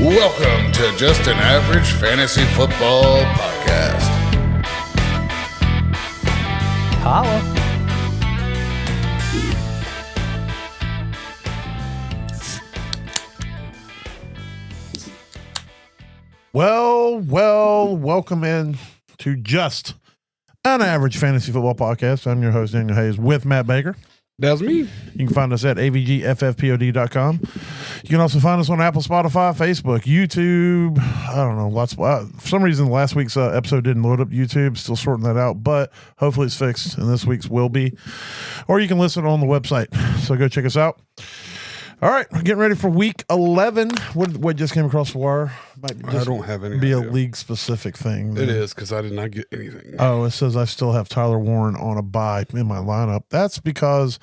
Welcome to Just an Average Fantasy Football Podcast. Holla. Well, welcome in to Just an Average Fantasy Football Podcast. I'm your host, Daniel Hayes, with Matt Baker. That's me. You can find us at avgffpod.com. You can also find us on Apple, Spotify, Facebook, YouTube. I don't know. For some reason, last week's episode didn't load up YouTube. Still sorting that out, but hopefully it's fixed, and this week's will be. Or you can listen on the website. So go check us out. All right, we're getting ready for week 11. What just came across the wire? I don't have any Be idea. a league-specific thing. It is, because I did not get anything. Oh, it says I still have Tyler Warren on a bye in my lineup. That's because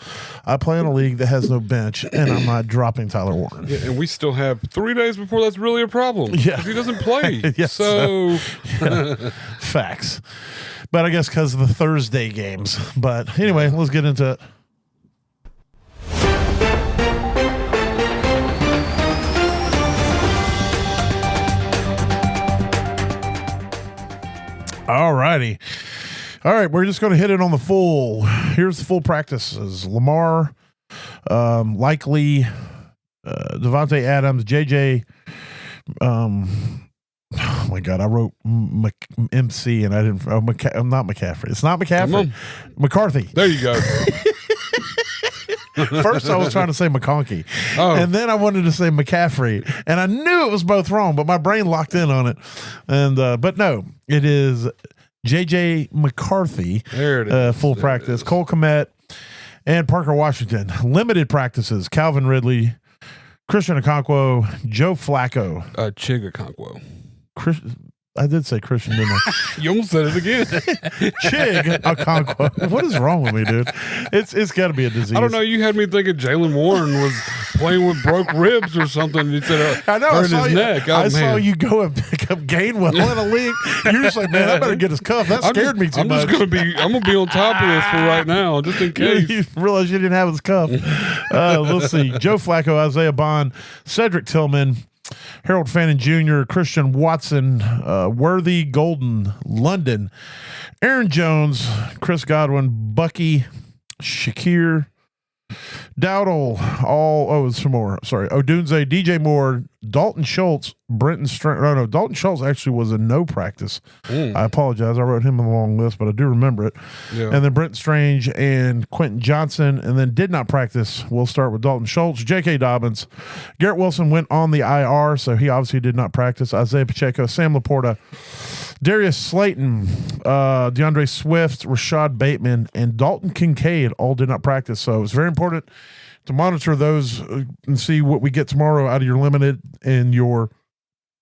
I play in a league that has no bench, and I'm not dropping Tyler Warren. Yeah, and we still have 3 days before that's really a problem. Yeah. Because he doesn't play. Yes. So, Facts. But I guess because of the Thursday games. But anyway, let's get into it. All righty. All right, we're just going to hit it on the full. Here's the full practices. Lamar, likely, Devontae Adams, JJ. Oh my God, I wrote MC and I didn't. I'm not McCaffrey. It's not McCaffrey. McCarthy. there you go. First, I was trying to say McConkey, and then I wanted to say McCaffrey, and I knew it was both wrong, but my brain locked in on it. And but no, it is JJ McCarthy. There it is. Full There practice. it is. Cole Kmet and Parker Washington. Limited practices. Calvin Ridley, Christian Okonkwo, Joe Flacco. Chigakonkwo. I did say Christian, didn't I? You almost said it again. Chig Okonkwo. What is wrong with me, dude? It's got to be a disease. I don't know. You had me thinking Jalen Warren was playing with broke ribs or something. You said I know. I hurt saw his you, neck. Oh, I man. saw you go and pick up Gainwell in a league. You're just like, man, I better get his cuff. That scared me too much. I'm gonna be on top of this for right now, just in case. You realize you didn't have his cuff. Let's see. Joe Flacco, Isaiah Bond, Cedric Tillman, Harold Fannin Jr., Christian Watson, Worthy Golden, London, Aaron Jones, Chris Godwin, Bucky, Shakir, Dowdle, it's some more. Sorry. Odunze, DJ Moore, Dalton Schultz, Brenton Strange. No, Dalton Schultz actually was in no practice. I apologize. I wrote him on the long list, but I do remember it. Yeah. And then Brenton Strange and Quentin Johnson, and then did not practice. We'll start with Dalton Schultz, J.K. Dobbins. Garrett Wilson went on the IR, so he obviously did not practice. Isaiah Pacheco, Sam Laporta, Darius Slayton, DeAndre Swift, Rashad Bateman, and Dalton Kincaid all did not practice. So it's very important to monitor those and see what we get tomorrow out of your limited and your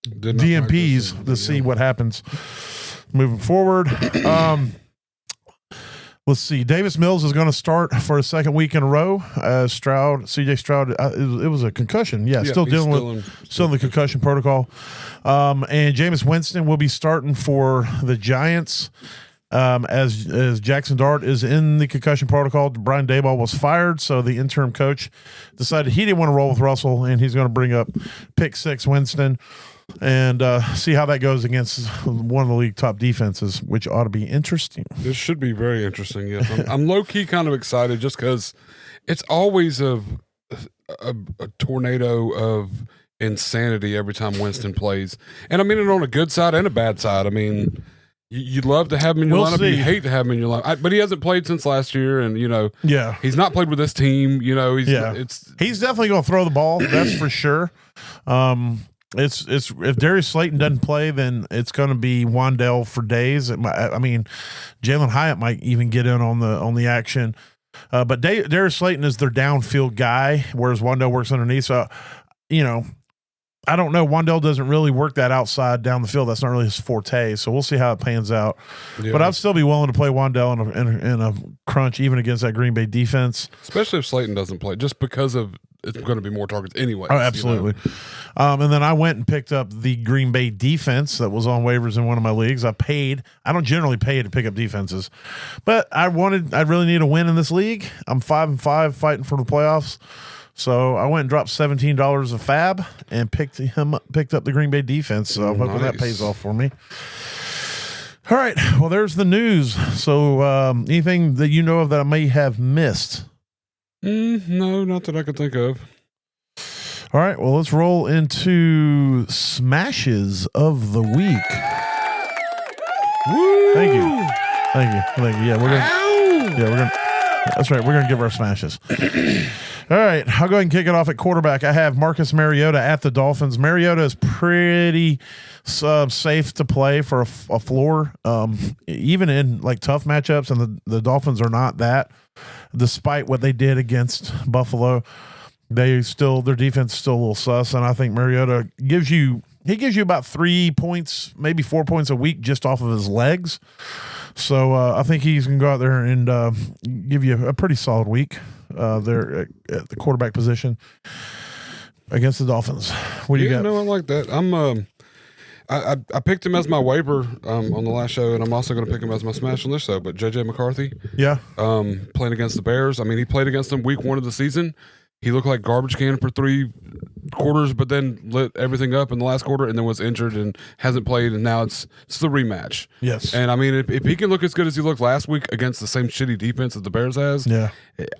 DMPs to see what happens moving forward. Let's see. Davis Mills is going to start for a second week in a row. CJ Stroud, it was a concussion. Yeah, still dealing with in the concussion protocol. And Jameis Winston will be starting for the Giants as Jackson Dart is in the concussion protocol. Brian Daboll was fired, so the interim coach decided he didn't want to roll with Russell, and he's going to bring up pick 6 Winston and see how that goes against one of the league top defenses, which ought to be interesting. This should be very interesting. Yes, I'm low key kind of excited just because it's always a tornado of insanity every time Winston plays, and I mean it on a good side and a bad side. I mean, you'd love to have him in your lineup. You hate to have him in your lineup, but he hasn't played since last year, and he's not played with this team. He's definitely going to throw the ball. That's for sure. It's if Darius Slayton doesn't play, then it's going to be Wan'Dale for days. Jalen Hyatt might even get in on the action, but Darius Slayton is their downfield guy, whereas Wan'Dale works underneath. So, I don't know. Wan'Dale doesn't really work that outside down the field. That's not really his forte. So we'll see how it pans out. Yeah. But I'd still be willing to play Wan'Dale in a crunch, even against that Green Bay defense, especially if Slayton doesn't play, just because of it's going to be more targets anyway. Oh, absolutely. And then I went and picked up the Green Bay defense that was on waivers in one of my leagues. I don't generally pay to pick up defenses, but I really need a win in this league. I'm 5-5 fighting for the playoffs. So I went and dropped $17 of fab and picked up the Green Bay defense. So I'm hoping that pays off for me. All right. Well, there's the news. So anything that you know of that I may have missed? No, not that I can think of. All right. Well, let's roll into smashes of the week. Woo! Thank you. Yeah, we're gonna. That's right. We're gonna give our smashes. All right. I'll go ahead and kick it off at quarterback. I have Marcus Mariota at the Dolphins. Mariota is pretty safe to play for a floor, even in like tough matchups, and the Dolphins are not that. Despite what they did against Buffalo, their defense is still a little sus, and I think Mariota gives you about 3 points, maybe 4 points a week just off of his legs. So I think he's going to go out there and give you a pretty solid week there at the quarterback position against the Dolphins. What do you got? No, I like that. I picked him as my waiver on the last show, and I'm also going to pick him as my smash on this show. But J.J. McCarthy, playing against the Bears. I mean, he played against them week 1 of the season. He looked like garbage can for 3 quarters, but then lit everything up in the last quarter, and then was injured and hasn't played, and now it's the rematch. Yes. And I mean, if he can look as good as he looked last week against the same shitty defense that the Bears has,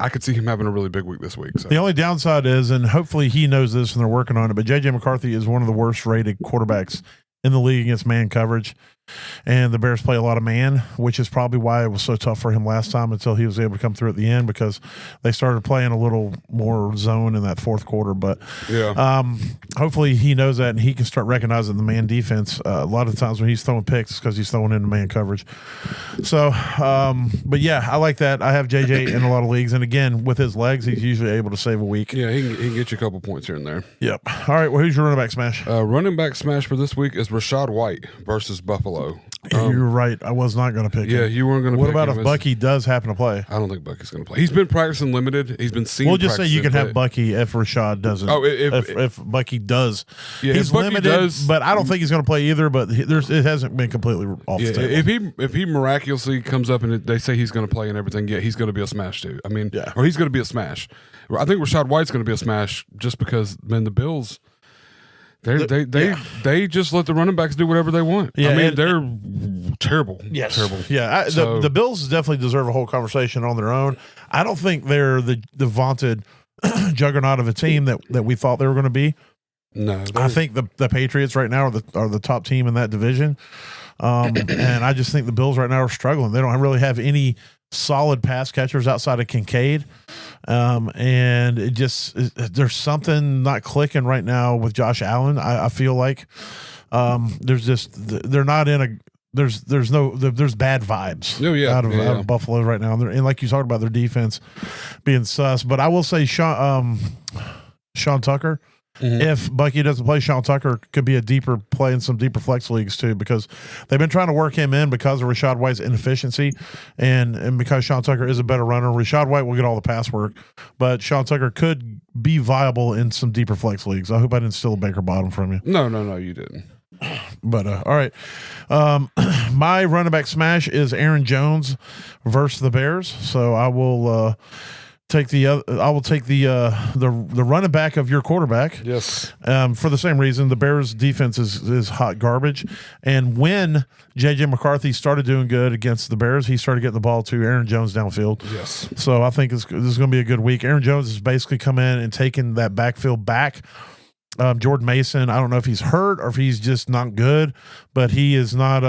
I could see him having a really big week this week. So. The only downside is, and hopefully he knows this and they're working on it, but J.J. McCarthy is one of the worst rated quarterbacks in the league against man coverage. And the Bears play a lot of man, which is probably why it was so tough for him last time until he was able to come through at the end, because they started playing a little more zone in that fourth quarter. But hopefully he knows that and he can start recognizing the man defense. A lot of times when he's throwing picks, because he's throwing into man coverage. So, but yeah, I like that. I have JJ in a lot of leagues. And again, with his legs, he's usually able to save a week. Yeah, he can get you a couple points here and there. Yep. All right. Well, who's your running back smash? Running back smash for this week is Rachaad White versus Buffalo. You're right. I was not going to pick him. Yeah, you weren't going to pick him. What about if Bucky does happen to play? I don't think Bucky's going to play. He's been practicing limited. He's been seen. We'll just say you can have Bucky if Rachaad doesn't. Oh, if Bucky does. Yeah, he's limited, but I don't think he's going to play either, but it hasn't been completely off the table. If he miraculously comes up and they say he's going to play and everything, he's going to be a smash too. I mean, or he's going to be a smash. I think Rachaad White's going to be a smash just because, man, the Bills – They just let the running backs do whatever they want. Yeah, I mean, they're terrible. Yes. Terrible. Yeah. The Bills definitely deserve a whole conversation on their own. I don't think they're the vaunted juggernaut of a team that we thought they were going to be. No. I think the Patriots right now are the top team in that division. And I just think the Bills right now are struggling. They don't really have any solid pass catchers outside of Kincaid. And it just, there's something not clicking right now with Josh Allen. I feel like, they're not in a, there's bad vibes out of Buffalo right now. And like you talked about their defense being sus, but I will say Sean Tucker, if Bucky doesn't play, Sean Tucker could be a deeper play in some deeper flex leagues too, because they've been trying to work him in because of Rachaad White's inefficiency and because Sean Tucker is a better runner. Rachaad White will get all the pass work, but Sean Tucker could be viable in some deeper flex leagues. I hope I didn't steal a Baker bottom from you. No, you didn't. But all right, my running back smash is Aaron Jones versus the Bears. So I will take the running back of your quarterback. Yes. For the same reason, the Bears defense is hot garbage. And when J.J. McCarthy started doing good against the Bears, he started getting the ball to Aaron Jones downfield. Yes. So I think this is going to be a good week. Aaron Jones has basically come in and taken that backfield back. Jordan Mason, I don't know if he's hurt or if he's just not good, but he is not.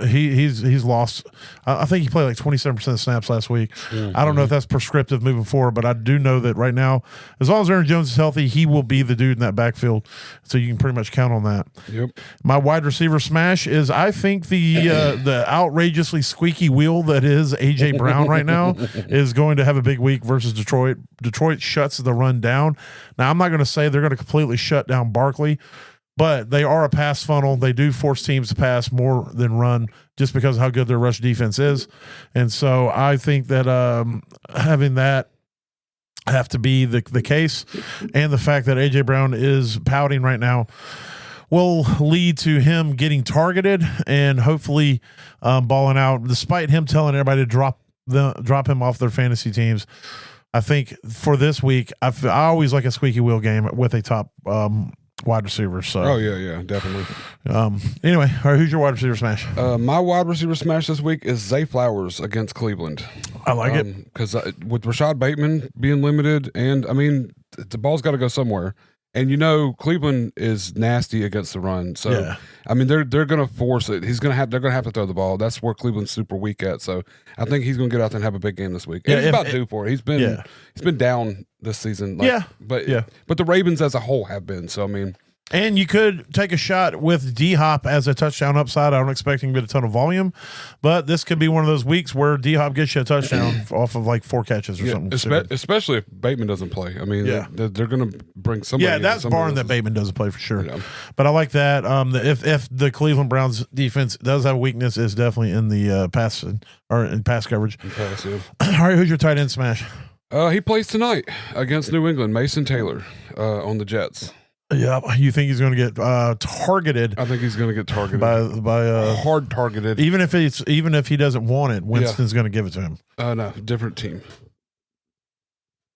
He's lost. I think he played like 27% of snaps last week. Mm-hmm. I don't know if that's prescriptive moving forward, but I do know that right now, as long as Aaron Jones is healthy, he will be the dude in that backfield. So you can pretty much count on that. Yep. My wide receiver smash is, I think the outrageously squeaky wheel that is AJ Brown right now is going to have a big week versus Detroit. Detroit shuts the run down. Now, I'm not going to say they're going to completely shut down Barkley, but they are a pass funnel. They do force teams to pass more than run just because of how good their rush defense is. And so I think that having that have to be the case, and the fact that A.J. Brown is pouting right now will lead to him getting targeted and hopefully balling out, despite him telling everybody to drop him off their fantasy teams. I think for this week, I always like a squeaky wheel game with a top wide receiver. So yeah, definitely. Anyway, all right, who's your wide receiver smash? My wide receiver smash this week is Zay Flowers against Cleveland. I like it because with Rashad Bateman being limited, and I mean the ball's got to go somewhere. And Cleveland is nasty against the run, so I mean they're going to force it. They're going to have to throw the ball. That's where Cleveland's super weak at. So I think he's going to get out there and have a big game this week. And he's about due for it. He's been down this season. But the Ravens as a whole have been. So I mean. And you could take a shot with D-Hop as a touchdown upside. I don't expect him to get a ton of volume, but this could be one of those weeks where D-Hop gets you a touchdown off of like 4 catches or something. Especially if Bateman doesn't play. I mean, they're going to bring somebody. Yeah, that's barring that Bateman doesn't play for sure. Yeah. But I like that. If the Cleveland Browns defense does have a weakness, it's definitely in the pass coverage. All right, who's your tight end smash? He plays tonight against New England. Mason Taylor on the Jets. Yeah, you think he's going to get targeted? I think he's going to get targeted by hard targeted. Even if he doesn't want it, Winston's going to give it to him. No, different team.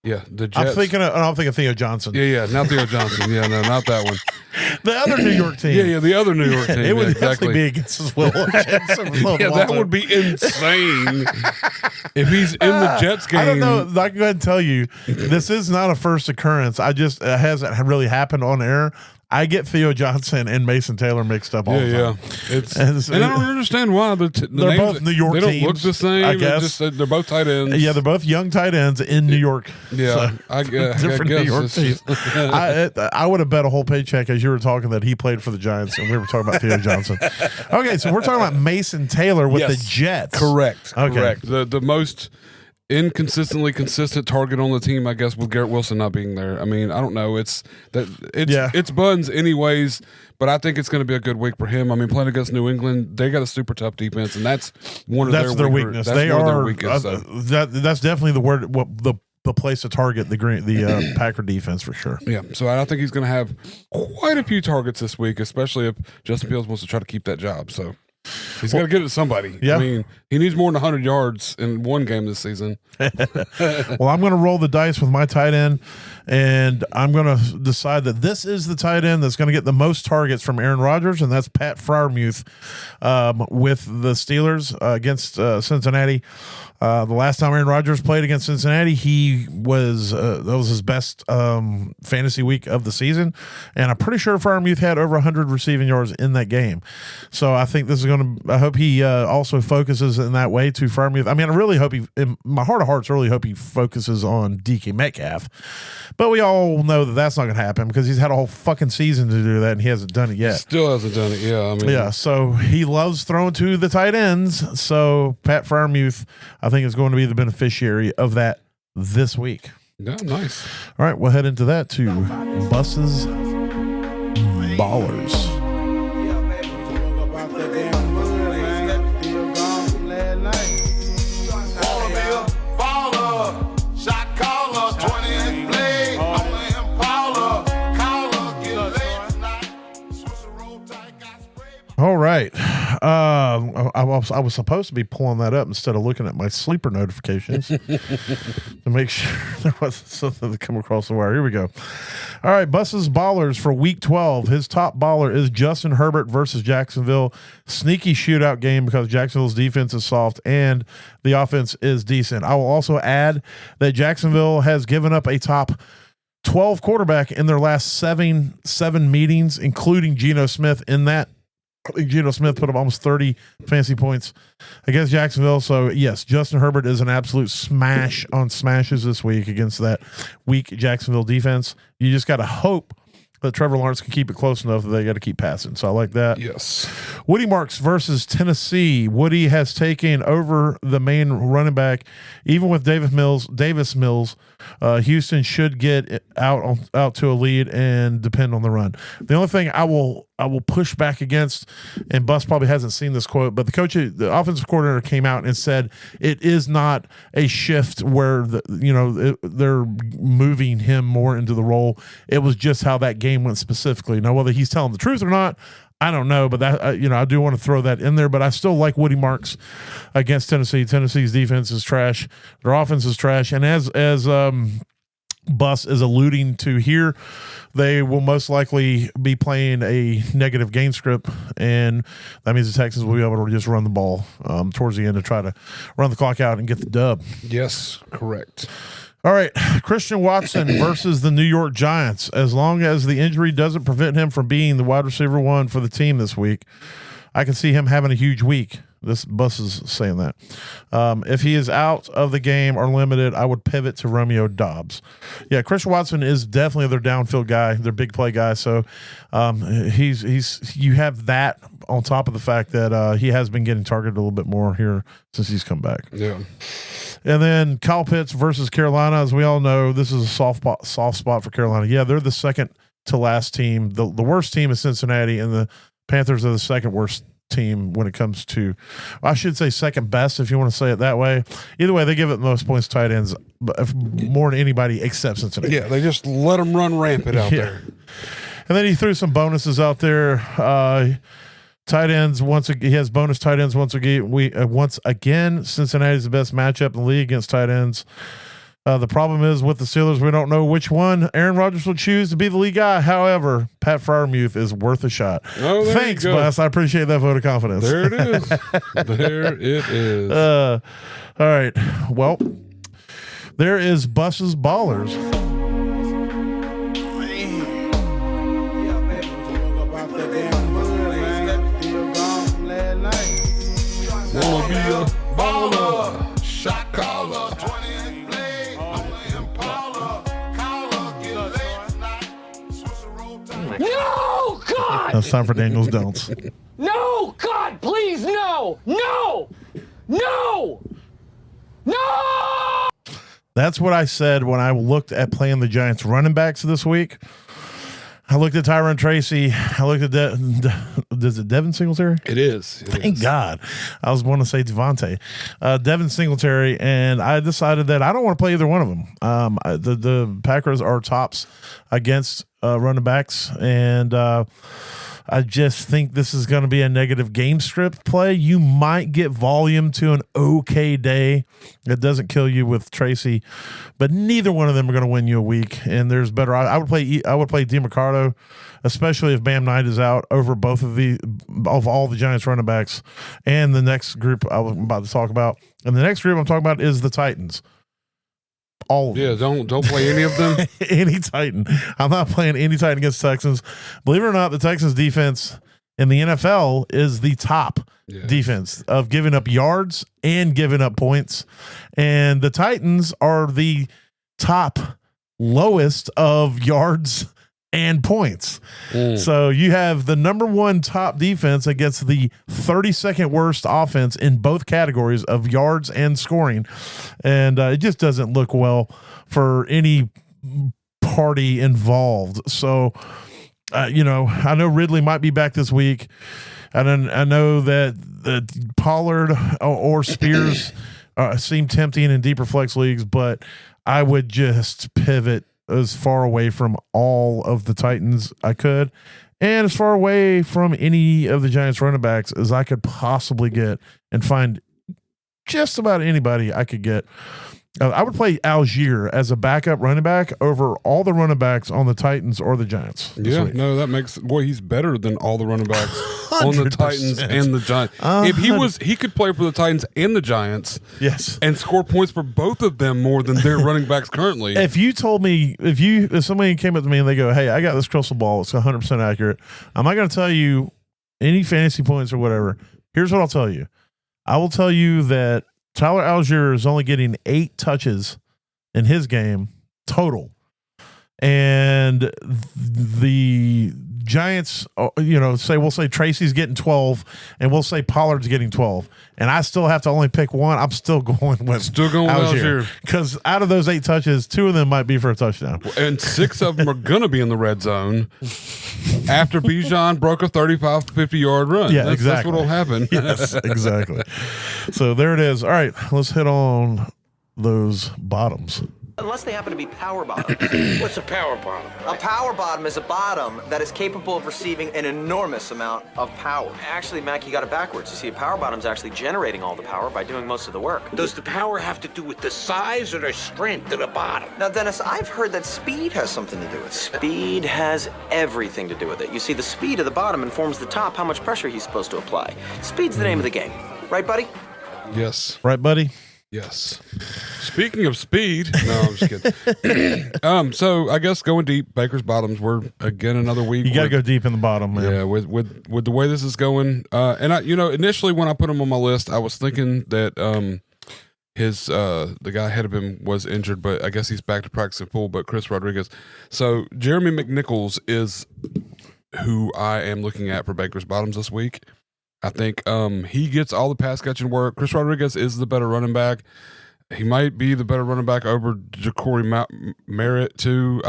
Yeah, the Jets. I'm thinking Theo Johnson. Yeah, not Theo Johnson. Yeah, no, not that one. The other New York team. Yeah, the other New York team. It would definitely be against his will. That would be insane if he's in the Jets game. I don't know. I can go ahead and tell you, this is not a first occurrence. It hasn't really happened on air. I get Theo Johnson and Mason Taylor mixed up all the time. And I don't understand why they're both New York teams. They don't look teams, the same. I guess they're both tight ends. Yeah, they're both young tight ends in New York. Yeah, I guess New York teams. I would have bet a whole paycheck as you were talking that he played for the Giants, and we were talking about Theo Johnson. Okay, so we're talking about Mason Taylor with the Jets. Correct. The most inconsistently consistent target on the team, I guess, with Garrett Wilson not being there. I mean, I don't know. It's Buns anyways, but I think it's going to be a good week for him. I mean, playing against New England, they got a super tough defense, and that's their weakness. That's their weakness. That's definitely the word. The place to target the Packer defense for sure. Yeah, so I think he's going to have quite a few targets this week, especially if Justin Fields wants to try to keep that job. So. He's got to get it to somebody. Yeah. I mean, he needs more than 100 yards in one game this season. Well, I'm going to roll the dice with my tight end, and I'm going to decide that this is the tight end that's going to get the most targets from Aaron Rodgers, and that's Pat Freiermuth with the Steelers against Cincinnati. The last time Aaron Rodgers played against Cincinnati, that was his best fantasy week of the season, and I'm pretty sure Freiermuth had over 100 receiving yards in that game. So I think this is going to. I hope he also focuses in that way to Freiermuth. I mean, I really hope in my heart of hearts, really hope he focuses on DK Metcalf, but we all know that that's not going to happen because he's had a whole fucking season to do that and he hasn't done it yet. Still hasn't done it. Yeah, I mean, So he loves throwing to the tight ends. So Pat Freiermuth, I think, is going to be the beneficiary of that this week. Yeah, nice. All right, we'll head into that to Buses Ballers. All right. I was supposed to be pulling that up instead of looking at my sleeper notifications to make sure there wasn't something to come across the wire. Here we go. All right. Buses Ballers for week 12. His top baller is Justin Herbert versus Jacksonville. Sneaky shootout game because Jacksonville's defense is soft and the offense is decent. I will also add that Jacksonville has given up a top 12 quarterback in their last seven meetings, including Geno Smith in that. I think Geno Smith put up almost 30 fantasy points against Jacksonville. So, yes, Justin Herbert is an absolute smash on smashes this week against that weak Jacksonville defense. You just got to hope that Trevor Lawrence can keep it close enough that they got to keep passing. So I like that. Yes. Woody Marks versus Tennessee. Woody has taken over the main running back, even with Davis Mills. Houston should get out to a lead and depend on the run. The only thing I will push back against, and Bus probably hasn't seen this quote, but the offensive coordinator came out and said it is not a shift where they're moving him more into the role. It was just how that game went specifically. Now, whether he's telling the truth or not, I don't know, but that I do want to throw that in there. But I still like Woody Marks against Tennessee. Tennessee's defense is trash. Their offense is trash. And as Bus is alluding to here, they will most likely be playing a negative game script, and that means the Texans will be able to just run the ball towards the end to try to run the clock out and get the dub. Yes, correct. All right, Christian Watson versus the New York Giants. As long as the injury doesn't prevent him from being the wide receiver one for the team this week, I can see him having a huge week. This Bus is saying that. If he is out of the game or limited, I would pivot to Romeo Doubs. Yeah, Christian Watson is definitely their downfield guy, their big play guy. So he's you have that on top of the fact that he has been getting targeted a little bit more here since he's come back. Yeah. And then Kyle Pitts versus Carolina. As we all know, this is a soft spot for Carolina. Yeah, they're the second to last team. The worst team is Cincinnati, and the Panthers are the second worst team when it comes to, I should say second best if you want to say it that way. Either way, they give it the most points tight ends more than anybody except Cincinnati. Yeah, they just let them run rampant out there. And then he threw some bonuses out there. Tight ends he has bonus tight ends once again. Cincinnati's the best matchup in the league against tight ends. The problem is with the Steelers, we don't know which one Aaron Rodgers will choose to be the lead guy. However, Pat Freiermuth is worth a shot. Oh, thanks, Bus. I appreciate that vote of confidence. There it is. There it is. All right. Well, there is Bus's Ballers. Wanna be a baller, shot caller. No, God! It's time for Daniel's Don'ts. No, God, please, no! No! No! No! That's what I said when I looked at playing the Giants running backs this week. I looked at Tyron Tracy. I looked at is it Devin Singletary? It is. Thank God. I was going to say Devontae. Devin Singletary, and I decided that I don't want to play either one of them. The Packers are tops against running backs, and I just think this is going to be a negative game script play. You might get volume to an okay day. It doesn't kill you with Tracy, but neither one of them are going to win you a week. And there's better. I would play DeMarcado, especially if Bam Knight is out, over both of all the Giants running backs. And the next group I'm about to talk about, and the next group I'm talking about is the Titans. All of them. Don't play any of them. Any Titan. I'm not playing any Titan against Texans. Believe it or not, the Texans defense in the NFL is the top defense of giving up yards and giving up points. And the Titans are the top lowest of yards and points. So you have the number one top defense against the 32nd worst offense in both categories of yards and scoring. And it just doesn't look well for any party involved. So, I know Ridley might be back this week. And I know that Pollard or Spears seem tempting in deeper flex leagues, but I would just pivot as far away from all of the Titans I could, and as far away from any of the Giants running backs as I could possibly get, and find just about anybody I could get. I would play Algier as a backup running back over all the running backs on the Titans or the Giants. Yeah, no, that makes he's better than all the running backs on the Titans and the Giants. If he could play for the Titans and the Giants, yes, and score points for both of them more than their running backs currently. If you told me, if somebody came up to me and they go, "Hey, I got this crystal ball, it's 100% accurate. I'm not going to tell you any fantasy points or whatever. Here's what I'll tell you. I will tell you that Tyler Algier is only getting 8 touches in his game total. And the Giants, we'll say Tracy's getting 12, and we'll say Pollard's getting 12. And I still have to only pick one. I'm still going with Algier. Because out of those 8 touches, 2 of them might be for a touchdown. And 6 of them are going to be in the red zone after Bijan broke a 35, 50-yard run. Yeah, exactly. That's what will happen. Yes, exactly. So there it is. All right, let's hit on those bottoms. Unless they happen to be power bottoms. What's a power bottom? A power bottom is a bottom that is capable of receiving an enormous amount of power. Actually, Mac, you got it backwards. You see, a power bottom is actually generating all the power by doing most of the work. Does the power have to do with the size or the strength of the bottom? Now, Dennis, I've heard that speed has something to do with it. Speed has everything to do with it. You see, the speed of the bottom informs the top how much pressure he's supposed to apply. Speed's the name of the game. Right, buddy? Yes. Right, buddy? Yes. Speaking of speed, no, I'm just kidding. So I guess going deep, Baker's bottoms. We're again another week. You got to go deep in the bottom, man. Yeah, with the way this is going, and I, initially when I put him on my list, I was thinking that the guy ahead of him was injured, but I guess he's back to practicing full. But Chris Rodriguez, so Jeremy McNichols is who I am looking at for Baker's bottoms this week. I think he gets all the pass catching work. Chris Rodriguez is the better running back. He might be the better running back over Ja'Cory Merritt too.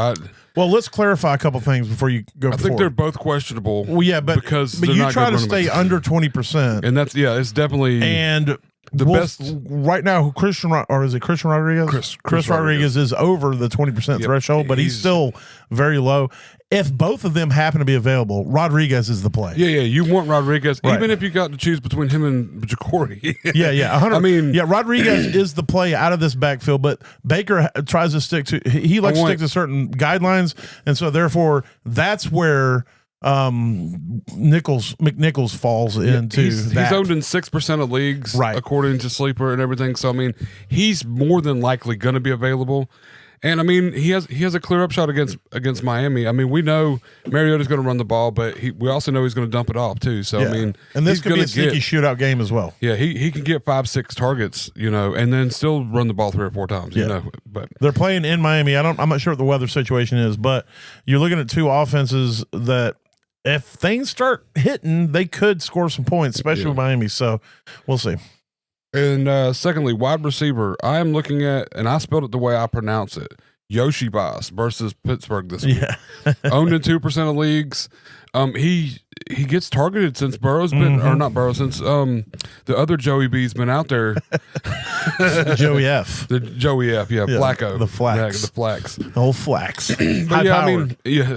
Well, let's clarify a couple things before you go. I think they're both questionable. Well, yeah, but you try to stay under 20%, and that's it's definitely and. The best right now, Christian Rodriguez? Chris Rodriguez is over the 20% threshold, but he's still very low. If both of them happen to be available, Rodriguez is the play. Yeah, you want Rodriguez, right. Even if you got to choose between him and Ja'Cory. Yeah, 100. Rodriguez is the play out of this backfield, but Baker tries to stick to stick to certain guidelines, and so therefore that's where McNichols falls into he's owned in 6% of leagues, right, according to Sleeper and everything. So I mean, he's more than likely going to be available, and I mean he has a clear up shot against Miami. I mean, we know Mariota's going to run the ball, but we also know he's going to dump it off too. So I mean, and this could be a sneaky shootout game as well. Yeah, he can get 5-6 targets, and then still run the ball 3 or 4 times. But they're playing in Miami. I'm not sure what the weather situation is, but you're looking at two offenses that, if things start hitting, they could score some points, especially with Miami. So we'll see. And secondly, wide receiver, I am looking at, and I spelled it the way I pronounce it, Yoshi Boss versus Pittsburgh this week. Owned in 2% of leagues. He gets targeted since Burrow's been, or not Burrow, since the other Joey B's been out there. Joey F. The Joey F, Flacco. The Flax. Yeah, the Flax. The whole Flax.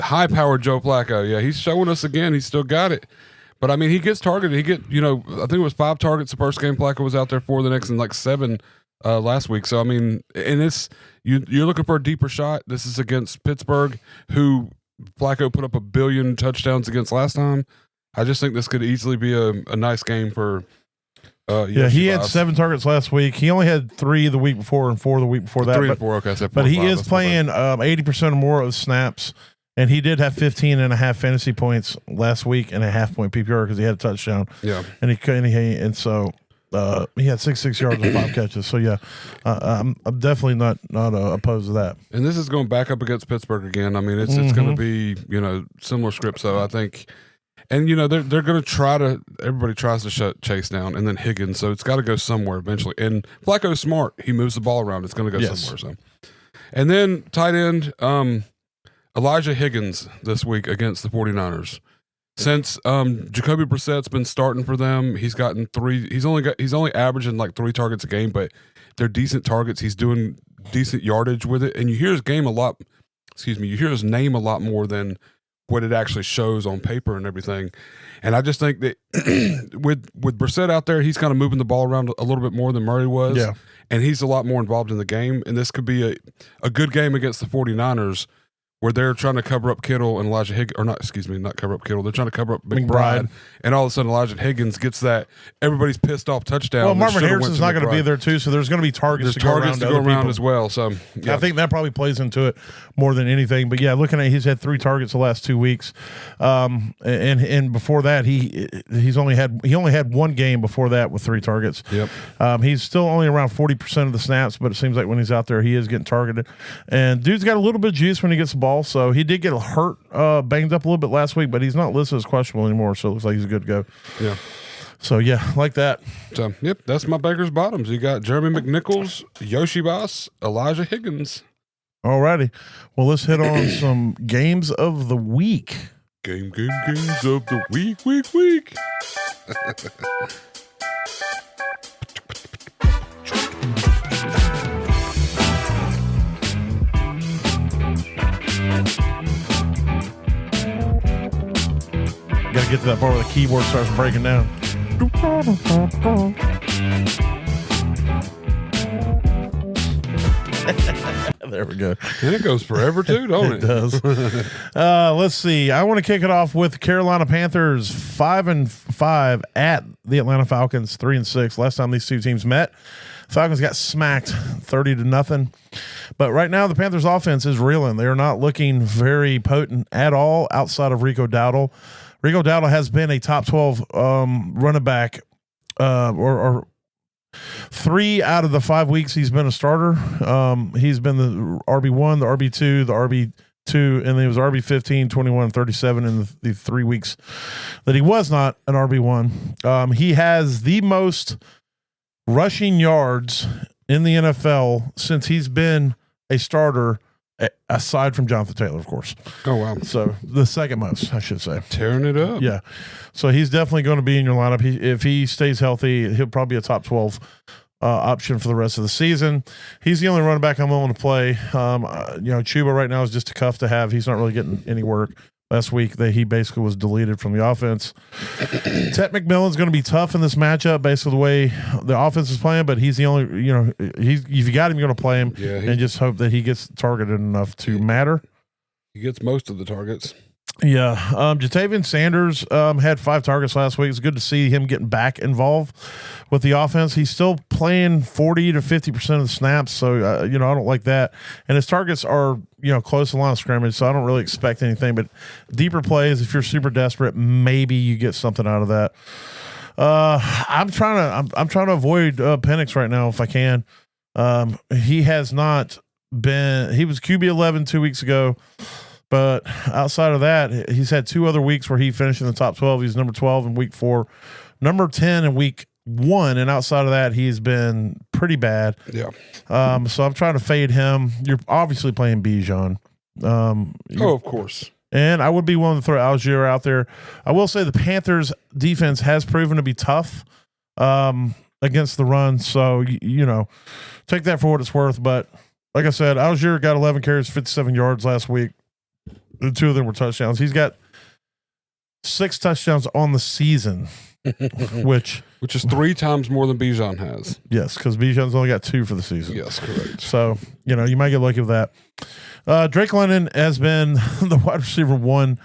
High-powered Joe Flacco. Yeah, he's showing us again. He's still got it. But, I mean, he gets targeted. He I think it was 5 targets the first game Flacco was out there for, the next and like 7 last week. So, I mean, and it's you're looking for a deeper shot. This is against Pittsburgh, who Flacco put up 1 billion touchdowns against last time. I just think this could easily be a nice game for he had 7 targets last week. He only had 3 the week before and 4 the week before that. 3 and 4, okay. But he is playing 80% or more of snaps, and he did have 15.5 fantasy points last week and a half-point PPR because he had a touchdown. Yeah. And he had 66 yards and 5 catches. So I'm definitely not opposed to that. And this is going back up against Pittsburgh again. I mean, it's going to be similar script. So I think, and they're going to try to. Everybody tries to shut Chase down, and then Higgins. So it's got to go somewhere eventually. And Flacco's smart. He moves the ball around. It's going to go somewhere. So, and then tight end Elijah Higgins this week against the 49ers. Since Jacoby Brissett's been starting for them, he's gotten 3. He's only averaging like 3 targets a game, but they're decent targets. He's doing decent yardage with it, and you hear his name a lot more than what it actually shows on paper and everything. And I just think that with Brissett out there, he's kind of moving the ball around a little bit more than Murray was, and he's a lot more involved in the game. And this could be a good game against the 49ers. Where they're trying to cover up Kittle and Elijah Higgins, or not cover up Kittle. They're trying to cover up McBride, and all of a sudden Elijah Higgins gets that everybody's pissed off touchdown. Well, Marvin Harrison's not going to be there too, so there's going to be targets to go around as well. So I think that probably plays into it more than anything. But yeah, looking at he's had 3 targets the last 2 weeks, and before that he only had 1 game before that with 3 targets. Yep. He's still only around 40% of the snaps, but it seems like when he's out there, he is getting targeted. And dude's got a little bit of juice when he gets the ball. So he did get hurt, banged up a little bit last week, but he's not listed as questionable anymore. So it looks like he's good to go. Yeah. So yeah, like that. So yep, that's my Baker's bottoms. You got Jeremy McNichols, Yoshi Boss, Elijah Higgins. All righty. Well, let's hit on some games of the week. Games of the week. to that part where the keyboard starts breaking down. There we go. And it goes forever too, don't it? It does. Let's see. I want to kick it off with the Carolina Panthers 5-5 at the Atlanta Falcons 3-6. Last time these two teams met, Falcons got smacked 30-0. But right now, the Panthers' offense is reeling. They are not looking very potent at all outside of Rico Dowdle. Rico Dowdle has been a top 12 running back, or 3 out of the 5 weeks he's been a starter. He's been the RB1, the RB2, the RB2, and then he was RB15, 21, 37 in the 3 weeks that he was not an RB1. He has the most rushing yards in the NFL since he's been a starter, aside from Jonathan Taylor, of course. Oh, wow. So the second most, I should say. Tearing it up. Yeah. So he's definitely going to be in your lineup. If he stays healthy, he'll probably be a top 12 option for the rest of the season. He's the only running back I'm willing to play. Chuba right now is just a cuff to have. He's not really getting any work. Last week, he basically was deleted from the offense. Ted McMillan's going to be tough in this matchup, basically the way the offense is playing. But he's the only, if you got him, you're going to play him, and just hope that he gets targeted enough to matter. He gets most of the targets. Yeah. Jatavian Sanders had 5 targets last week. It's good to see him getting back involved with the offense. He's still playing 40 to 50% of the snaps, so I don't like that. And his targets are close to the line of scrimmage, so I don't really expect anything. But deeper plays, if you're super desperate, maybe you get something out of that. I'm trying to avoid Penix right now if I can. He has not been. He was QB 11 2 weeks ago. But outside of that, he's had 2 other weeks where he finished in the top 12. He's number 12 in week 4, number 10 in week 1. And outside of that, he's been pretty bad. Yeah. So I'm trying to fade him. You're obviously playing Bijan. Of course. And I would be willing to throw Algier out there. I will say the Panthers defense has proven to be tough against the run. So, take that for what it's worth. But like I said, Algier got 11 carries, 57 yards last week. The 2 of them were touchdowns. He's got 6 touchdowns on the season, which is 3 times more than Bijan has. Yes, because Bijan's only got 2 for the season. Yes, correct. So, you might get lucky with that. Drake London has been the wide receiver 1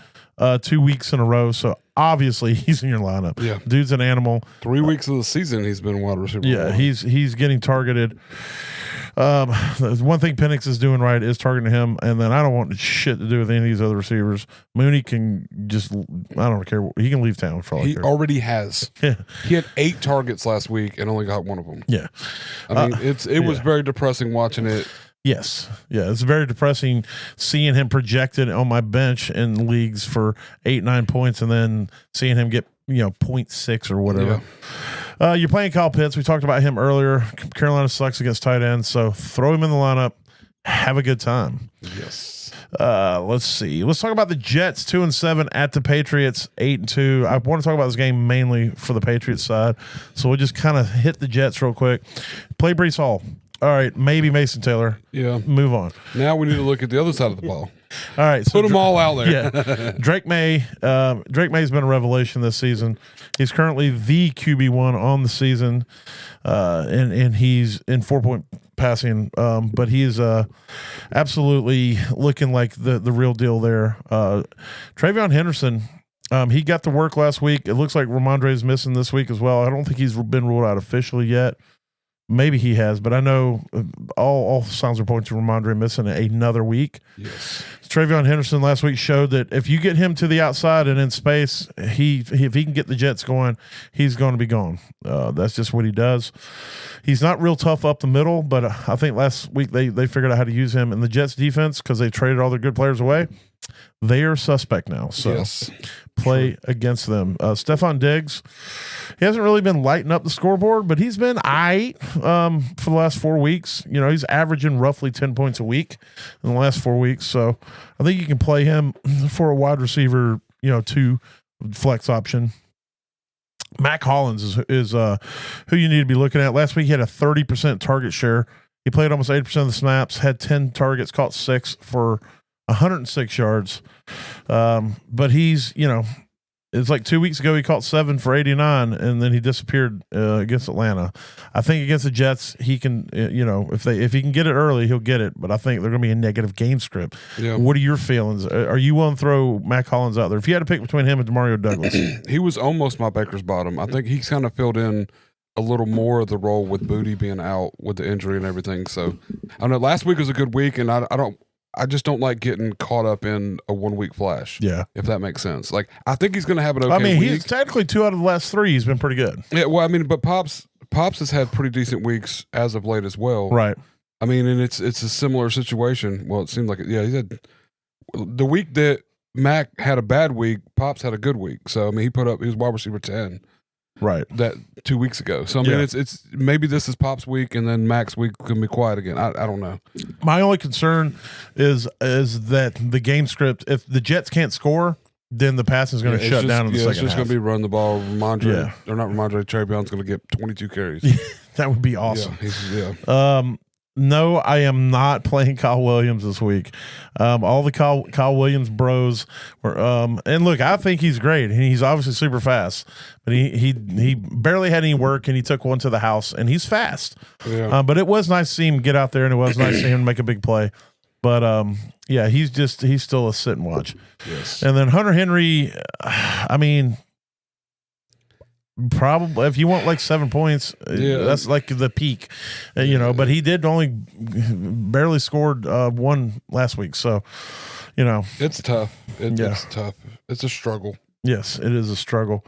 2 weeks in a row. So obviously he's in your lineup. Yeah. Dude's an animal. 3 weeks of the season he's been wide receiver. Yeah, 1. he's getting targeted. One thing Penix is doing right is targeting him, and then I don't want shit to do with any of these other receivers. Mooney can just, I don't care. He can leave town for all I care. He already has. Yeah. He had 8 targets last week and only got 1 of them. Yeah. I mean, it was very depressing watching it. Yes. Yeah. It's very depressing seeing him projected on my bench in leagues for 8-9 points and then seeing him get, 0.6 or whatever. Yeah. You're playing Kyle Pitts. We talked about him earlier. Carolina sucks against tight ends, so throw him in the lineup. Have a good time. Yes. Let's see. Let's talk about the Jets 2-7 at the Patriots 8-2. I want to talk about this game mainly for the Patriots side, so we'll just kind of hit the Jets real quick. Play Breece Hall. All right, maybe Mason Taylor. Yeah. Move on. Now we need to look at the other side of the ball. All right, so put them all out there. Yeah, Drake May. Drake May's been a revelation this season. He's currently the QB1 on the season, and he's in 4-point passing. But he's absolutely looking like the real deal there. Travion Henderson. He got to work last week. It looks like Ramondre is missing this week as well. I don't think he's been ruled out officially yet. Maybe he has, but I know all signs are pointing to Ramondre missing another week. Yes. Travion Henderson last week showed that if you get him to the outside and in space, if he can get the Jets going, he's going to be gone. That's just what he does. He's not real tough up the middle, but I think last week they figured out how to use him. And the Jets defense, because they traded all their good players away, they are suspect now. So yes. Play against them. Stephon Diggs, he hasn't really been lighting up the scoreboard, but he's been for the last 4 weeks. He's averaging roughly 10 points a week in the last 4 weeks. So I think you can play him for a wide receiver, 2 flex option. Mac Hollins is who you need to be looking at. Last week he had a 30% target share. He played almost 80% of the snaps, had 10 targets, caught 6 for 106 yards. But he's, it's like 2 weeks ago he caught 7 for 89, and then he disappeared against Atlanta. I think against the Jets he can, if he can get it early, he'll get it. But I think they're going to be a negative game script. Yeah. What are your feelings? Are you willing to throw Mac Hollins out there? If you had to pick between him and Demario Douglas, he was almost my Baker's bottom. I think he's kind of filled in a little more of the role with Booty being out with the injury and everything. So I don't know. Last week was a good week, and I just don't like getting caught up in a 1 week flash. Yeah. If that makes sense. Like, I think he's going to have an okay week. He's technically 2 out of the last 3. He's been pretty good. Yeah. Well, but Pops has had pretty decent weeks as of late as well. Right. And it's a similar situation. Well, it seemed like it. Yeah. He had the week that Mac had a bad week, Pops had a good week. So, he was wide receiver 10. Right. That 2 weeks ago. So it's maybe this is Pop's week and then Mac's week can be quiet again. I don't know. My only concern is that the game script, if the Jets can't score, then the pass is going to shut down in the second half. It's just going to be run the ball. Cherry Brown's going to get 22 carries. That would be awesome. Yeah. No, I am not playing Kyle Williams this week. All the Kyle Williams bros were, and look, I think he's great. He's obviously super fast, but he barely had any work, and he took one to the house, and he's fast. Yeah. But it was nice to see him get out there, and it was nice to see him make a big play. But he's still a sit and watch. Yes. And then Hunter Henry, probably if you want like 7 points, that's like the peak, but he did only barely scored 1 last week. So, it's tough. It's tough. It's a struggle. Yes, it is a struggle.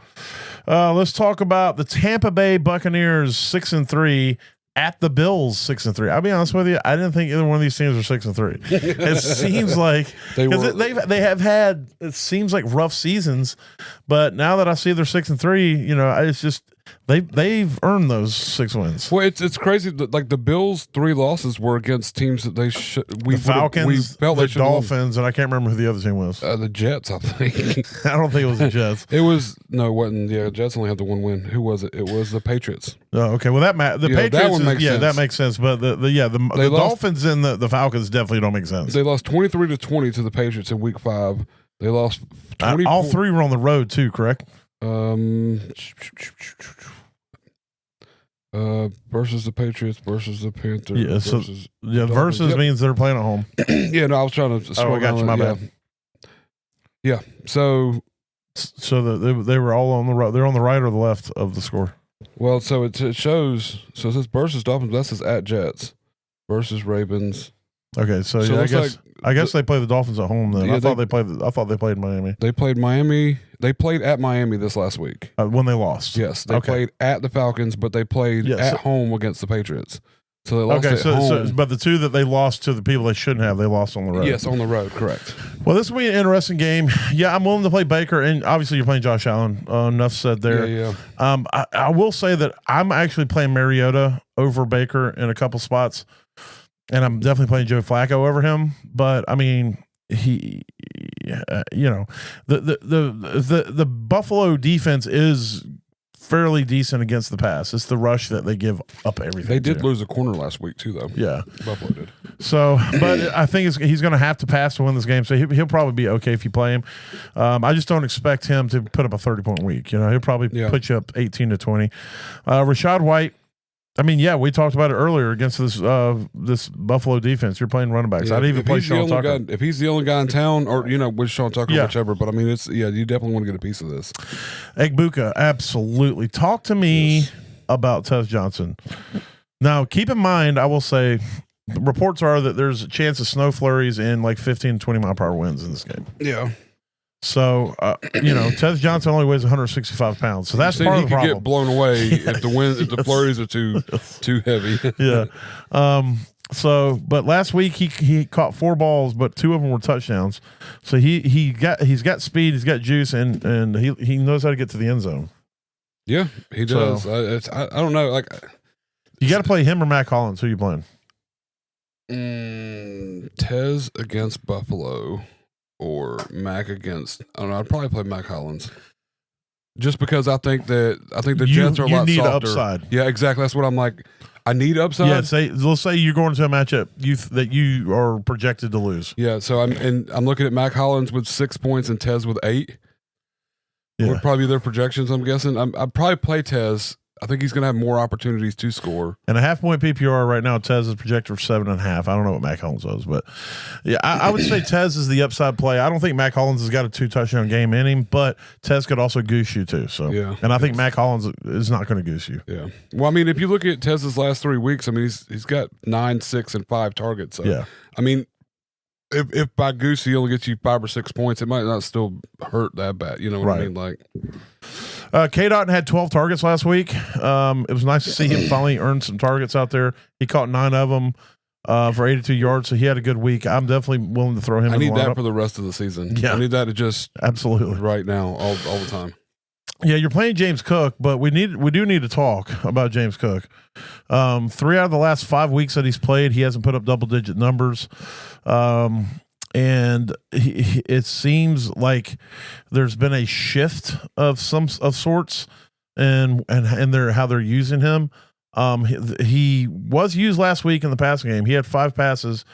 Let's talk about the Tampa Bay Buccaneers 6-3 at the Bills 6-3. I'll be honest with you, I didn't think either one of these teams were 6-3. It seems like they have had, it seems like rough seasons, but now that I see they're 6-3, it's just they've earned those 6 wins. Well, it's crazy that like the Bills' 3 losses were against teams that the Falcons, the Dolphins, and I can't remember who the other team was. The Jets, I think. I don't think it was the Jets. It wasn't. Yeah, Jets only had the 1 win. Who was it? It was the Patriots. Oh, okay. Well, the Patriots, that makes sense. But the Dolphins and the Falcons definitely don't make sense. They lost 23-20 to the Patriots in Week 5. They lost 20. All 3 were on the road too, correct? Versus the Patriots versus the Panthers. Versus means they're playing at home. Yeah, no, I was trying to. I got you. My bad. Yeah, so they were all on the right. They're on the right or the left of the score. Well, so it shows. So it says versus Dolphins. That says at Jets versus Ravens. Okay, so I guess they play the Dolphins at home then. Yeah, I thought they played Miami. They played Miami. They played at Miami this last week when they lost. Yes, they played at the Falcons, but they played at home against the Patriots. So they lost at home. But the 2 that they lost to the people they shouldn't have, they lost on the road. Yes, on the road, correct. Well, this will be an interesting game. Yeah, I'm willing to play Baker, and obviously you're playing Josh Allen. Enough said there. Yeah. I will say that I'm actually playing Mariota over Baker in a couple spots. And I'm definitely playing Joe Flacco over him, but the Buffalo defense is fairly decent against the pass. It's the rush that they give up everything. They did lose a corner last week too, though. Yeah, Buffalo did. So, but I think he's going to have to pass to win this game. So he'll probably be okay if you play him. I just don't expect him to put up a 30-point week. He'll probably put you up 18-20. Rachaad White. We talked about it earlier against this Buffalo defense. You're playing running backs. I'd even play Sean Tucker. If he's the only guy in town, or with Sean Tucker, whichever. But you definitely want to get a piece of this. Egbuka, absolutely. Talk to me about Tez Johnson. Now, keep in mind, I will say, reports are that there's a chance of snow flurries and like 15 to 20 mile per hour winds in this game. Yeah. So, Tez Johnson only weighs 165 pounds. So that's part of the problem. He could get blown away if the flurries are too heavy. Yeah. But last week he caught 4 balls, but 2 of them were touchdowns. So he's got speed, he's got juice, and he knows how to get to the end zone. Yeah, he does. I don't know. Like, you got to play him or Mac Hollins. Who are you playing? Tez against Buffalo. Or Mac against, I don't know, I'd probably play Mac Hollins. Just because I think the Jets are a lot softer. You need upside. Yeah, exactly. That's what I'm like. I need upside. Yeah, let's say you're going to a matchup that you are projected to lose. Yeah, so I'm looking at Mac Hollins with 6 points and Tez with 8. would probably be their projections. I'm guessing. I'd probably play Tez. I think he's going to have more opportunities to score. And a half-point PPR right now, Tez is projected for 7.5. I don't know what Mac Hollins does, but yeah, I would say Tez is the upside play. I don't think Mac Hollins has got a 2-touchdown game in him, but Tez could also goose you too. So yeah, and I think Mac Hollins is not going to goose you. Yeah. Well, I mean, if you look at Tez's last 3 weeks, I mean, he's got 9, 6, and 5 targets. So, yeah. I mean, if by goose he only gets you 5 or 6 points, it might not still hurt that bad. You know what I mean? Like. K-Dot had 12 targets last week. It was nice to see him finally earn some targets out there. He caught 9 of them for 82 yards, so he had a good week. I'm definitely willing to throw him in the lineup. I need that for the rest of the season. Yeah. I need that to just absolutely right now, all the time. Yeah, you're playing James Cook, but we do need to talk about James Cook. 3 out of the last 5 weeks that he's played, he hasn't put up double-digit numbers. And it seems like there's been a shift of sorts, and how they're using him. He was used last week in the passing game. He had 5 passes.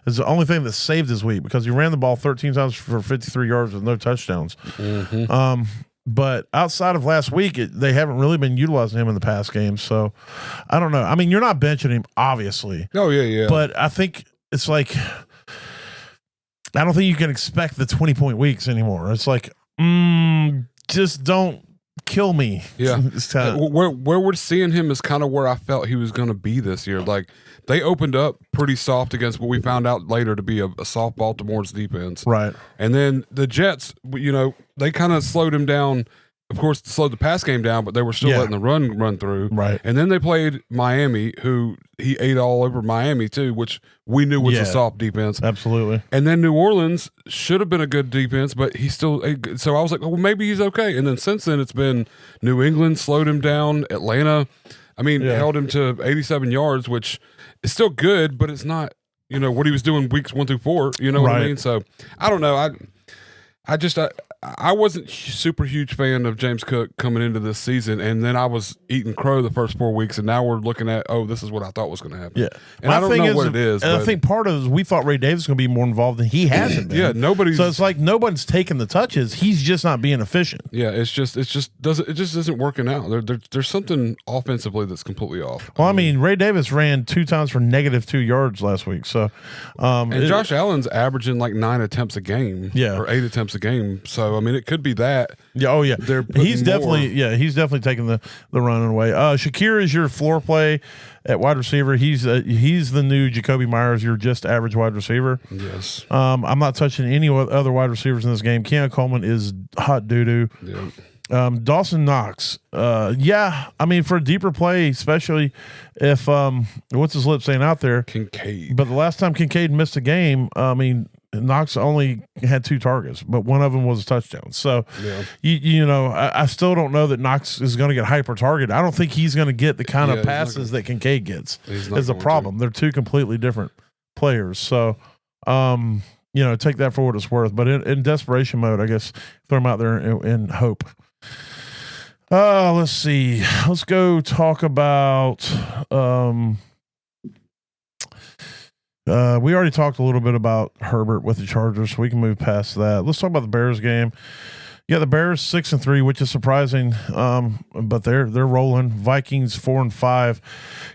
It's the only thing that saved his week because he ran the ball 13 times for 53 yards with no touchdowns. Mm-hmm. But outside of last week, they haven't really been utilizing him in the pass game. So I don't know. I mean, you're not benching him, obviously. Oh yeah. But I think it's like. I don't think you can expect the 20-point weeks anymore. It's like, just don't kill me. Yeah. Where we're seeing him is kind of where I felt he was going to be this year. Like, they opened up pretty soft against what we found out later to be a soft Baltimore's defense. Right. And then the Jets, they kind of slowed him down. Of course, slowed the pass game down, but they were still letting the run through. Right. And then they played Miami, who he ate all over Miami too, which we knew was a soft defense. Absolutely. And then New Orleans should have been a good defense, but he's still. So I was like, well, maybe he's okay. And then since then, it's been New England slowed him down. Atlanta, held him to 87 yards, which is still good, but it's not, what he was doing weeks 1 through 4. You know what I mean? So I don't know. I wasn't super huge fan of James Cook coming into this season, and then I was eating crow the first 4 weeks, and now we're looking at, this is what I thought was going to happen. Yeah. And I don't know what it is. And I think part of it is we thought Ray Davis was going to be more involved than he hasn't been. Yeah, nobody's. So it's like nobody's taking the touches. He's just not being efficient. Yeah, it just isn't working out. There's something offensively that's completely off. Well, Ray Davis ran 2 times for -2 yards last week. So, and Josh Allen's averaging like 9 attempts a game. Yeah. Or 8 attempts a game. So, it could be that. Yeah. Oh, yeah. He's definitely taking the running away. Shakir is your floor play at wide receiver. He's the new Jacoby Myers, your just average wide receiver. Yes. I'm not touching any other wide receivers in this game. Keon Coleman is hot doo-doo. Yeah. Dawson Knox. For a deeper play, especially if what's his lip saying out there? Kincaid. But the last time Kincaid missed a game, Knox only had 2 targets, but one of them was a touchdown. So, I still don't know that Knox is going to get hyper targeted. I don't think he's going to get the kind of passes that Kincaid gets. Is a problem. They're 2 completely different players. So, take that for what it's worth. But in desperation mode, I guess throw him out there in hope. Let's see. Let's go talk about. We already talked a little bit about Herbert with the Chargers, so we can move past that. Let's talk about the Bears game. Yeah, the Bears 6-3, which is surprising, but they're rolling. Vikings 4-5.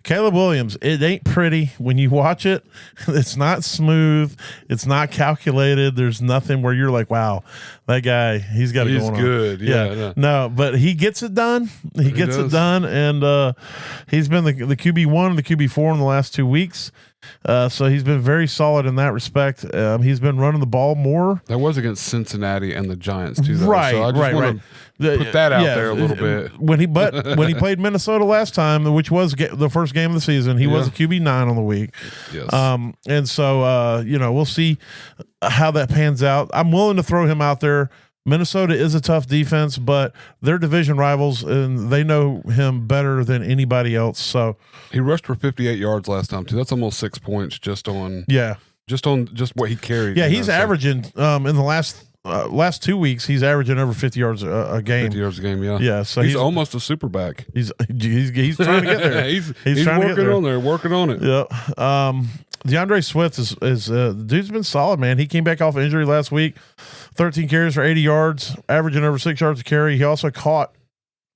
Caleb Williams, it ain't pretty when you watch it. It's not smooth. It's not calculated. There's nothing where you're like, wow, that guy, he's got it going on. He's good. Yeah. No, but he gets it done. He gets it done, and he's been the QB1 and the QB4 in the last 2 weeks. So he's been very solid in that respect. He's been running the ball more. That was against Cincinnati and the Giants too, though. Right, so I just want to put that out there a little bit. When he played Minnesota last time, which was the first game of the season, he was a QB9 on the week. Yes. And so we'll see how that pans out. I'm willing to throw him out there. Minnesota is a tough defense, but they're division rivals, and they know him better than anybody else. So he rushed for 58 yards last time too. That's almost 6 points just on what he carried. Yeah, he's averaging in the last 2 weeks. He's averaging over 50 yards a game. 50 yards a game, yeah. Yeah, so he's almost a super back. He's trying to get there. he's working on it. Yeah. DeAndre Swift is the dude's been solid, man. He came back off injury last week, 13 carries for 80 yards, averaging over 6 yards a carry. He also caught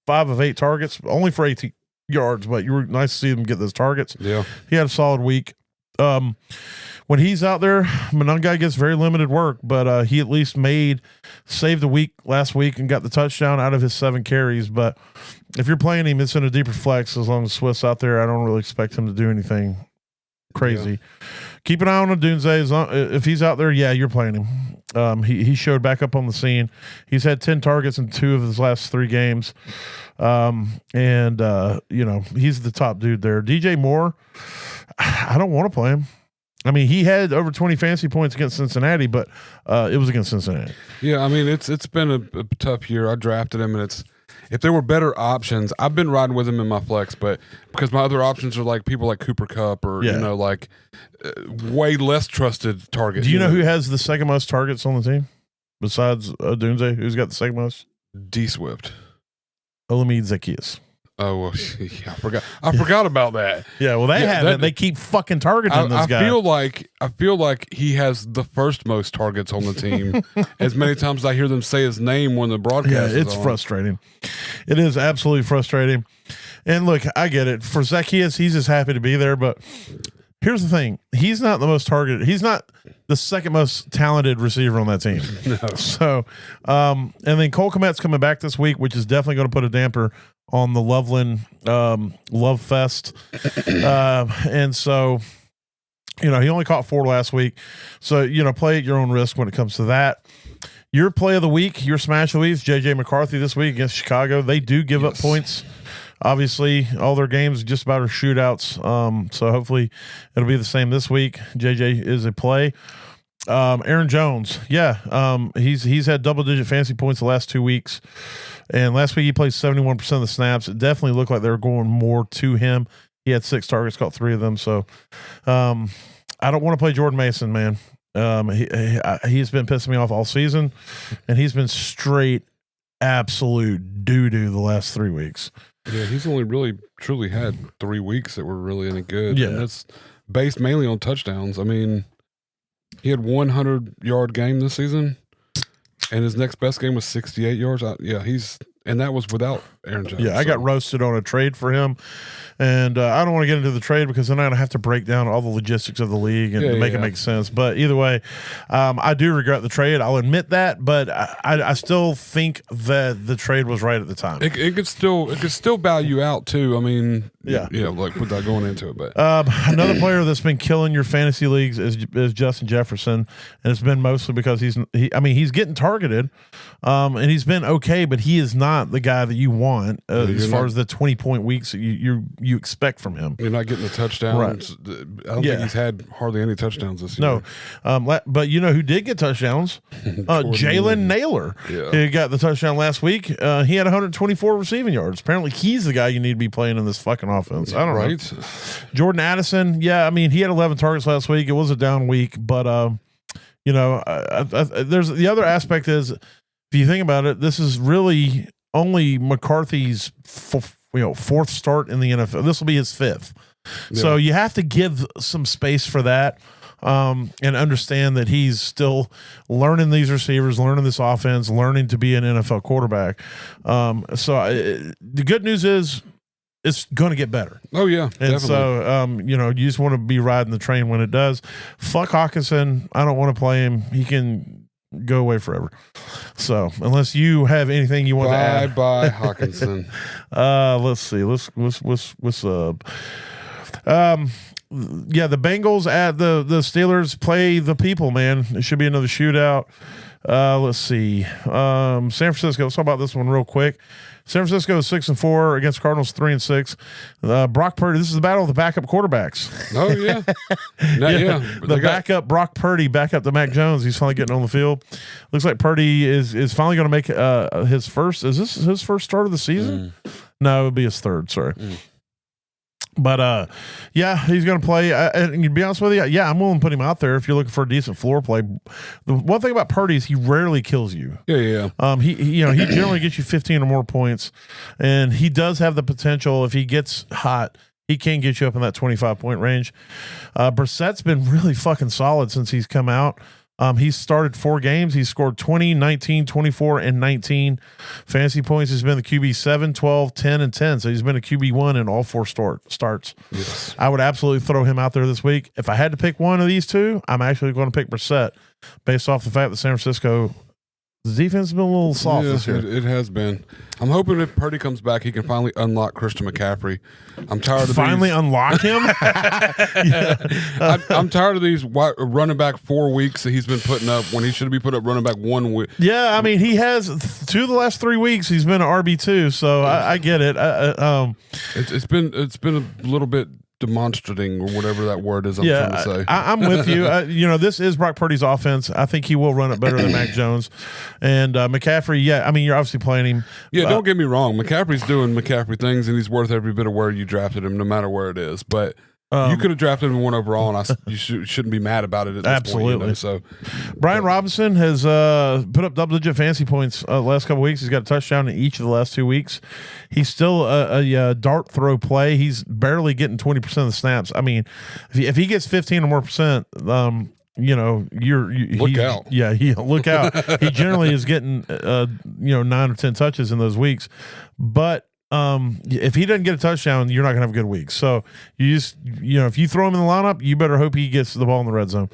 5 of 8 targets, only for 18 yards, but you were nice to see him get those targets. Yeah, he had a solid week. When he's out there, Monangai gets very limited work, but he at least saved the week last week and got the touchdown out of his 7 carries. But if you're playing him, it's in a deeper flex. As long as Swift's out there, I don't really expect him to do anything crazy. Yeah. Keep an eye on Odunze. If he's out there, yeah, you're playing him. He showed back up on the scene. He's had 10 targets in 2 of his last 3 games. And he's the top dude there. DJ Moore, I don't want to play him. I mean, he had over 20 fantasy points against Cincinnati, but it was against Cincinnati. Yeah, I mean, it's been a tough year. I drafted him, and if there were better options, I've been riding with him in my flex, but because my other options are like people like Cooper Kupp or way less trusted targets. Do you know who has the second most targets on the team besides Odunze? Who's got the second most? D Swift. Olamide Zaccheaus. Oh, well, yeah, I forgot about that. Yeah, well, they keep fucking targeting this guy. I feel like he has the first most targets on the team. As many times as I hear them say his name when the broadcast it's frustrating. It is absolutely frustrating. And look, I get it. For Zaccheaus, he's just happy to be there, but here's the thing. He's not the most targeted. He's not the second most talented receiver on that team. No. So, and then Cole Kmet's coming back this week, which is definitely going to put a damper on the Loveland Love Fest. And so, he only caught 4 last week. So, play at your own risk when it comes to that. Your play of the week, your smash of the week is J.J. McCarthy this week against Chicago. They do give up points. Obviously, all their games just about are shootouts. So hopefully it'll be the same this week. JJ is a play. Aaron Jones, he's had double-digit fantasy points the last 2 weeks. And last week he played 71% of the snaps. It definitely looked like they were going more to him. He had 6 targets, caught 3 of them. So I don't want to play Jordan Mason, man. He's been pissing me off all season, and he's been straight absolute doo-doo the last 3 weeks. Yeah, he's only really truly had 3 weeks that were really any good. Yeah. And that's based mainly on touchdowns. I mean, he had 100-yard game this season, and his next best game was 68 yards. And that was without Aaron Jones. Yeah, I got roasted on a trade for him, and I don't want to get into the trade because then I'd have to break down all the logistics of the league and make it make sense. But either way, I do regret the trade. I'll admit that, but I still think that the trade was right at the time. It could still value out too. I mean, like without going into it. But another player that's been killing your fantasy leagues is Justin Jefferson, and it's been mostly because he's getting targeted, and he's been okay, but he is not the guy that you want as far as the 20-point weeks that you expect from him. You're not getting the touchdowns. Right. I don't think he's had hardly any touchdowns this year. No, but you know who did get touchdowns? Jalen Naylor. Yeah. He got the touchdown last week. He had 124 receiving yards. Apparently, he's the guy you need to be playing in this fucking offense. I don't know. Jordan Addison. Yeah, I mean, he had 11 targets last week. It was a down week, but there's the other aspect is, if you think about it, this is really only McCarthy's fourth start in the NFL. This will be his 5th. Yeah. So you have to give some space for that, and understand that he's still learning these receivers, learning this offense, learning to be an NFL quarterback. The good news is it's going to get better. Oh yeah. And definitely. So, you just want to be riding the train when it does. Fuck Hawkinson. I don't want to play him. He can go away forever. So unless you have anything you want to add. Bye Hawkinson. Let's see. What's the Bengals at the Steelers play the people, man. It should be another shootout. Let's see. San Francisco. Let's talk about this one real quick. San Francisco is 6-4 against Cardinals 3-6. Brock Purdy. This is the battle of the backup quarterbacks. Oh yeah, The backup Brock Purdy back up to Mac Jones. He's finally getting on the field. Looks like Purdy is finally going to make his first. Is this his first start of the season? No, it would be his 3rd. Sorry. But he's going to play. And to be honest with you, I'm willing to put him out there if you're looking for a decent floor play. The one thing about Purdy is he rarely kills you. Yeah. He generally gets you 15 or more points, and he does have the potential if he gets hot. he can get you up in that 25-point range. Brissett's been really fucking solid since he's come out. He's started 4 games. He's scored 20, 19, 24, and 19 fantasy points. He's been the QB 7, 12, 10, and 10. So he's been a QB 1 in all 4 starts. Yes. I would absolutely throw him out there this week. If I had to pick one of these two, I'm actually going to pick Brissett based off the fact that San Francisco, the defense has been a little soft this year. It has been. I'm hoping if Purdy comes back, he can finally unlock Christian McCaffrey. I'm tired of unlock him. I'm tired of these running back 4 weeks that he's been putting up when he should be put up running back 1 week. Yeah, I mean he has 2 of the last 3 weeks he's been an RB2, so I get it. It's been a little bit demonstrating or whatever that word is. I'm trying to say. I'm with you. This is Brock Purdy's offense. I think he will run it better than Mac Jones and McCaffrey. Yeah, I mean you're obviously playing him. Yeah, don't get me wrong. McCaffrey's doing McCaffrey things, and he's worth every bit of where you drafted him, no matter where it is. But you could have drafted him 1 overall, and you shouldn't be mad about it at this absolutely. point. So, Brian Robinson has put up double-digit fantasy points the last couple weeks. He's got a touchdown in each of the last 2 weeks. He's still a dart throw play. He's barely getting 20% of the snaps. I mean, if he gets 15 or more percent, look out. Yeah, look out. He generally is getting 9 or 10 touches in those weeks, but if he doesn't get a touchdown, you're not gonna have a good week. So you just if you throw him in the lineup, you better hope he gets the ball in the red zone.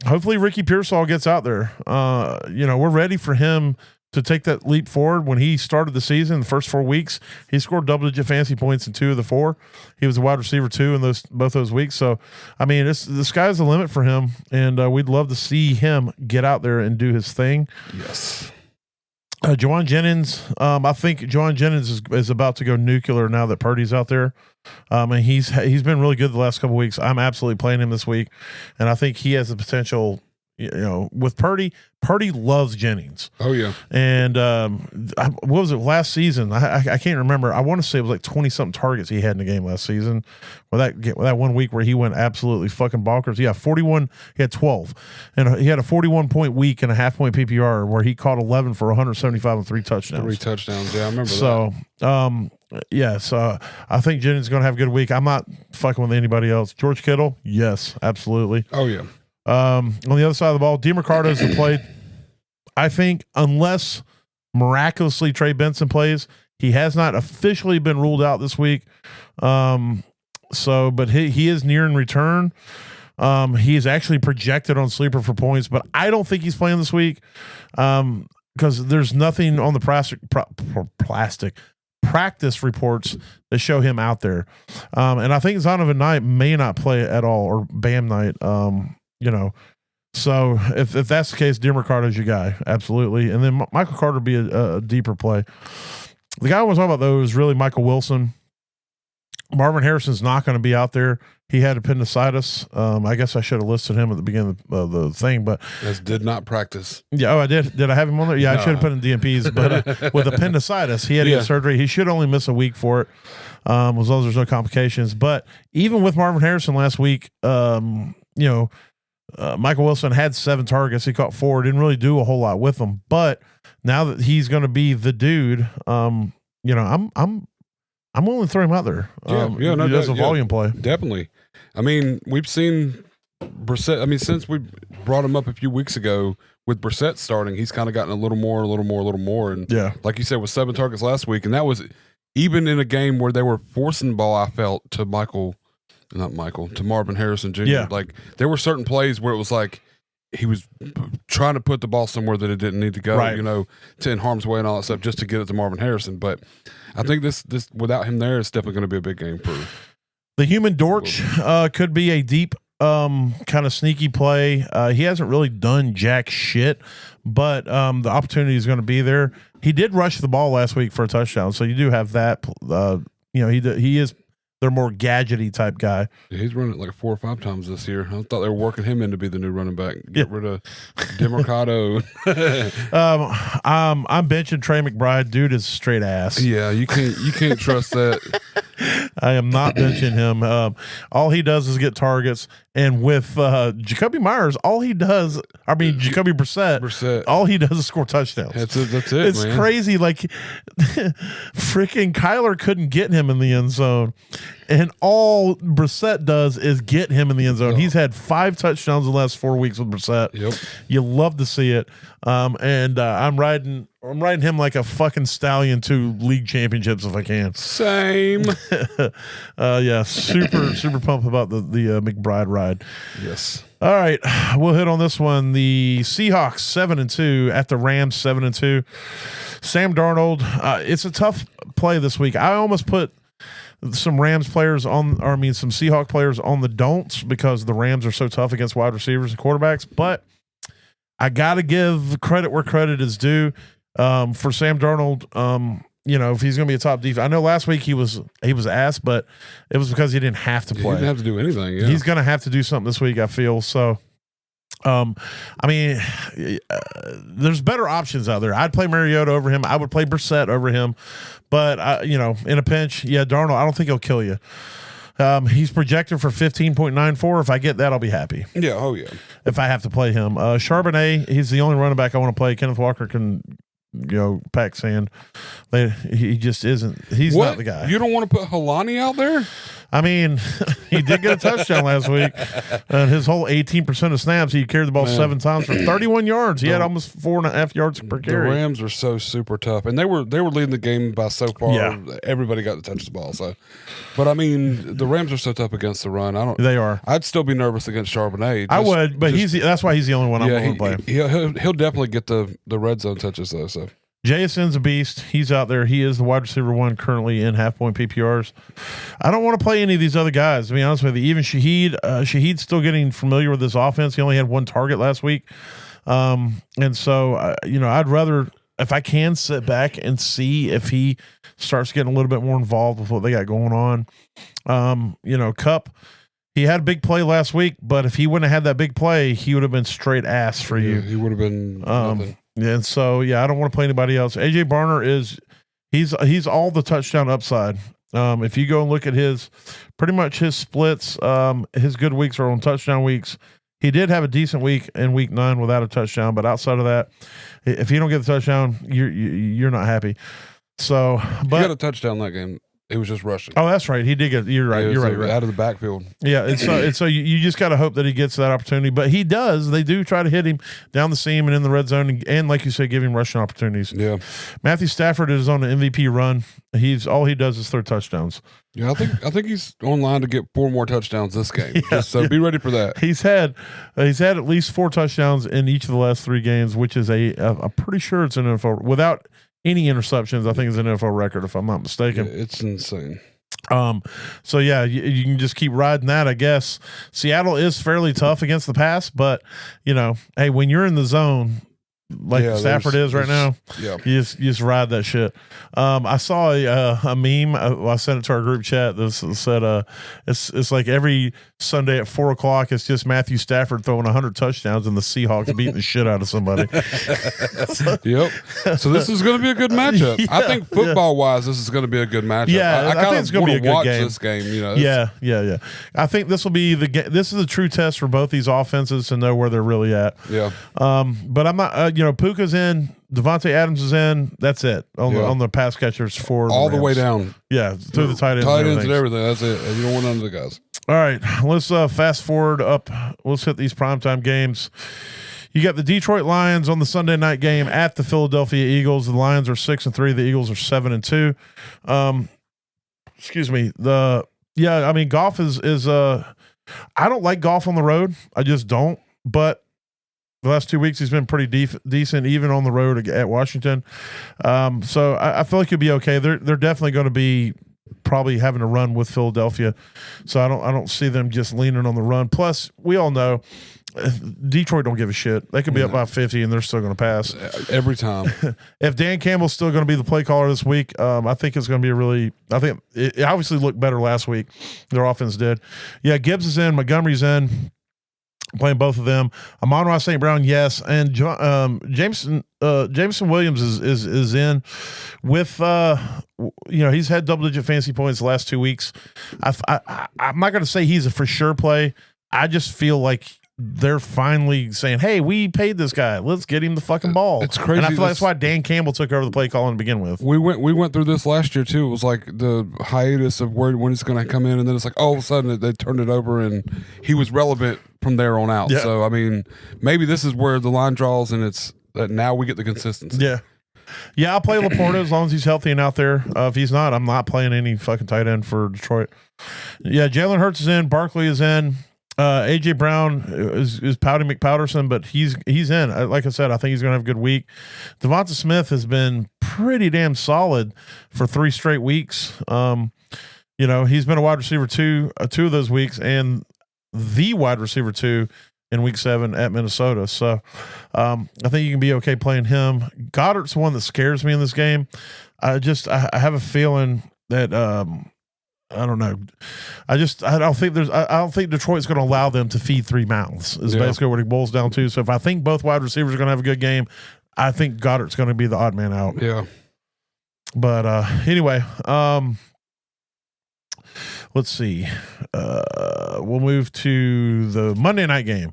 Hopefully Ricky Pearsall gets out there. We're ready for him to take that leap forward. When he started the season, the first 4 weeks, he scored double-digit fantasy points in 2 of the 4. He was a wide receiver 2 in both those weeks. So, I mean, the sky's the limit for him, and we'd love to see him get out there and do his thing. Yes. Juwan Jennings, I think Juwan Jennings is about to go nuclear now that Purdy's out there. And he's been really good the last couple of weeks. I'm absolutely playing him this week, and I think he has the potential. With Purdy loves Jennings. Oh yeah. And what was it last season? I can't remember. I want to say it was like 20-something targets he had in the game last season. Well, that 1 week where he went absolutely fucking bonkers. Yeah, 41. He had 12, and he had a 41-point week and a half-point PPR where he caught 11 for 175 and 3 touchdowns. 3 touchdowns. Yeah, I remember that. So I think Jennings is going to have a good week. I'm not fucking with anybody else. George Kittle, yes, absolutely. Oh yeah. On the other side of the ball, DeMarcadis has played. I think unless miraculously Trey Benson plays, he has not officially been ruled out this week. But he is nearing return. He is actually projected on Sleeper for points, but I don't think he's playing this week because there's nothing on the practice reports that show him out there. And I think Zonovan Knight may not play at all, or Bam Knight. So if that's the case, DeMarcadis your guy, absolutely. And then Michael Carter would be a deeper play. The guy I was talking about though is really Michael Wilson. Marvin Harrison's not going to be out there. He had appendicitis. I guess I should have listed him at the beginning of the thing, but did not practice. Yeah, I did. Did I have him on there? Yeah, no. I should have put in DMPs, but with appendicitis, he had to get surgery. He should only miss a week for it, as long as there's no complications. But even with Marvin Harrison last week, Michael Wilson had 7 targets. He caught 4. Didn't really do a whole lot with them. But now that he's going to be the dude, I'm willing to throw him out there. As a volume play. Definitely. I mean, we've seen Brissett. I mean, since we brought him up a few weeks ago with Brissett starting, he's kind of gotten a little more. And like you said, with 7 targets last week, and that was even in a game where they were forcing the ball, I felt, to Marvin Harrison Jr. Yeah. Like there were certain plays where it was like he was trying to put the ball somewhere that it didn't need to go, right. To in harm's way and all that stuff just to get it to Marvin Harrison. But I think this without him there, it's definitely going to be a big game for the human Dortch. Could be a deep kind of sneaky play. He hasn't really done jack shit, but the opportunity is going to be there. He did rush the ball last week for a touchdown, so you do have that. He is. They're more gadgety type guy. Yeah, he's running it like 4 or 5 times this year. I thought they were working him in to be the new running back. Get rid of DeMarcado. I'm benching Trey McBride. Dude is straight ass. Yeah, you can't trust that. I am not benching him. All he does is get targets, And with Jacoby Myers, Jacoby Brissett, all he does is score touchdowns. That's it. It's man. crazy. Like, freaking Kyler couldn't get him in the end zone. And all Brissett does is get him in the end zone. Oh. He's had 5 touchdowns in the last 4 weeks with Brissett. Yep. You love to see it. And I'm riding him like a fucking stallion to league championships if I can. Same. Yeah, super pumped about the McBride ride. Yes. All right, we'll hit on this one. The Seahawks 7-2 at the Rams 7-2. Sam Darnold. It's a tough play this week. I almost put some Rams players some Seahawk players on the don'ts because the Rams are so tough against wide receivers and quarterbacks. But I got to give credit where credit is due. For Sam Darnold, if he's going to be a top defense. I know last week he was ass, but it was because he didn't have to play. He didn't have to do anything. Yeah. He's going to have to do something this week, I feel. So, there's better options out there. I'd play Mariota over him. I would play Brissett over him. But, in a pinch, Darnold, I don't think he'll kill you. He's projected for 15.94. If I get that, I'll be happy. Yeah. Oh, yeah. If I have to play him. Charbonnet, he's the only running back I want to play. Kenneth Walker can, pack sand. He just isn't. He's not the guy. You don't want to put Helani out there? I mean, he did get a touchdown last week. And his whole 18% of snaps, he carried the ball 7 times for 31 yards. He had almost 4.5 yards per carry. The Rams are so super tough. And they were leading the game by so far. Yeah. Everybody got to touch the ball. So, but I mean, the Rams are so tough against the run. They are. I'd still be nervous against Charbonnet. I would, but that's why he's the only one I'm going to play. He'll definitely get the red zone touches though. So. JSN's a beast. He's out there. He is the wide receiver 1 currently in half-point PPRs. I don't want to play any of these other guys, to be honest with you. Even Shaheed. Shaheed's still getting familiar with this offense. He only had 1 target last week. And so, I'd rather, if I can, sit back and see if he starts getting a little bit more involved with what they got going on. Kupp, he had a big play last week, but if he wouldn't have had that big play, he would have been straight ass for you. He would have been nothing. And so, I don't want to play anybody else. AJ Barner he's all the touchdown upside. If you go and look at pretty much his splits, his good weeks are on touchdown weeks. He did have a decent week in week 9 without a touchdown, but outside of that, if you don't get the touchdown, you're not happy. So, but he got a touchdown that game. It was just rushing. Oh, that's right. He did get. You're right. You're right. Out of the backfield. Yeah. And so you just got to hope that he gets that opportunity. But he does. They do try to hit him down the seam and in the red zone, and like you said, give him rushing opportunities. Yeah. Matthew Stafford is on an MVP run. All he does is throw touchdowns. Yeah, I think he's on line to get 4 more touchdowns this game. So be ready for that. He's had at least 4 touchdowns in each of the last 3 games, which is I'm pretty sure it's an NFL without any interceptions. I think it's an NFL record, if I'm not mistaken. Yeah, it's insane. So yeah, you can just keep riding that, I guess. Seattle is fairly tough against the pass, but hey, when you're in the zone like Stafford is right now, you just ride that shit. I saw a meme. I sent it to our group chat. This said, it's like every Sunday at 4:00, it's just Matthew Stafford throwing 100 touchdowns and the Seahawks beating the shit out of somebody. Yep. So this is going to be a good matchup. I think football wise, this is going to be a good matchup. Yeah, I think it's going to be a good game. This game, Yeah. I think this will be this is a true test for both these offenses to know where they're really at. Yeah. But I'm not. Puka's in. Devontae Adams is in. That's it on the pass catchers for all the way down. Yeah, through the tight ends and everything. That's it. You don't want none of the guys. All right, let's fast forward up. Let's hit these primetime games. You got the Detroit Lions on the Sunday night game at the Philadelphia Eagles. The Lions are 6-3. The Eagles are 7-2. Excuse me. Goff is I don't like Goff on the road. I just don't. But the last 2 weeks he's been pretty decent, even on the road at Washington. So I feel like he'll be okay. They're definitely going to be probably having to run with Philadelphia. So I don't see them just leaning on the run. Plus, we all know Detroit don't give a shit. They could be up by 50 and they're still going to pass every time. If Dan Campbell's still going to be the play caller this week, I think it's going to be I think it obviously looked better last week. Their offense did. Yeah, Gibbs is in. Montgomery's in. Playing both of them. Amon-Ra St. Brown, yes, and Jameson Williams is in with he's had double-digit fantasy points the last 2 weeks. I'm not going to say he's a for sure play. I just feel like they're finally saying, hey, we paid this guy. Let's get him the fucking ball. It's crazy. And I feel like that's why Dan Campbell took over the play calling to begin with. We went through this last year too. It was like the hiatus of when it's going to come in, and then it's like all of a sudden they turned it over, and he was relevant from there on out. Yeah. So I mean, maybe this is where the line draws, and it's that now we get the consistency. Yeah. Yeah, I'll play Laporta as long as he's healthy and out there. If he's not, I'm not playing any fucking tight end for Detroit. Yeah, Jalen Hurts is in. Barkley is in. AJ Brown is Pouty McPowderson, but he's in. Like I said, I think he's going to have a good week. Devonta Smith has been pretty damn solid for 3 straight weeks. He's been a wide receiver 2 of those weeks, and the wide receiver 2 in week 7 at Minnesota. So I think you can be okay playing him. Goddard's the one that scares me in this game. I have a feeling that I don't know. I don't think Detroit's going to allow them to feed 3 mouths. Is basically what it boils down to. So if I think both wide receivers are going to have a good game, I think Goddard's going to be the odd man out. Yeah. But anyway, let's see. We'll move to the Monday night game.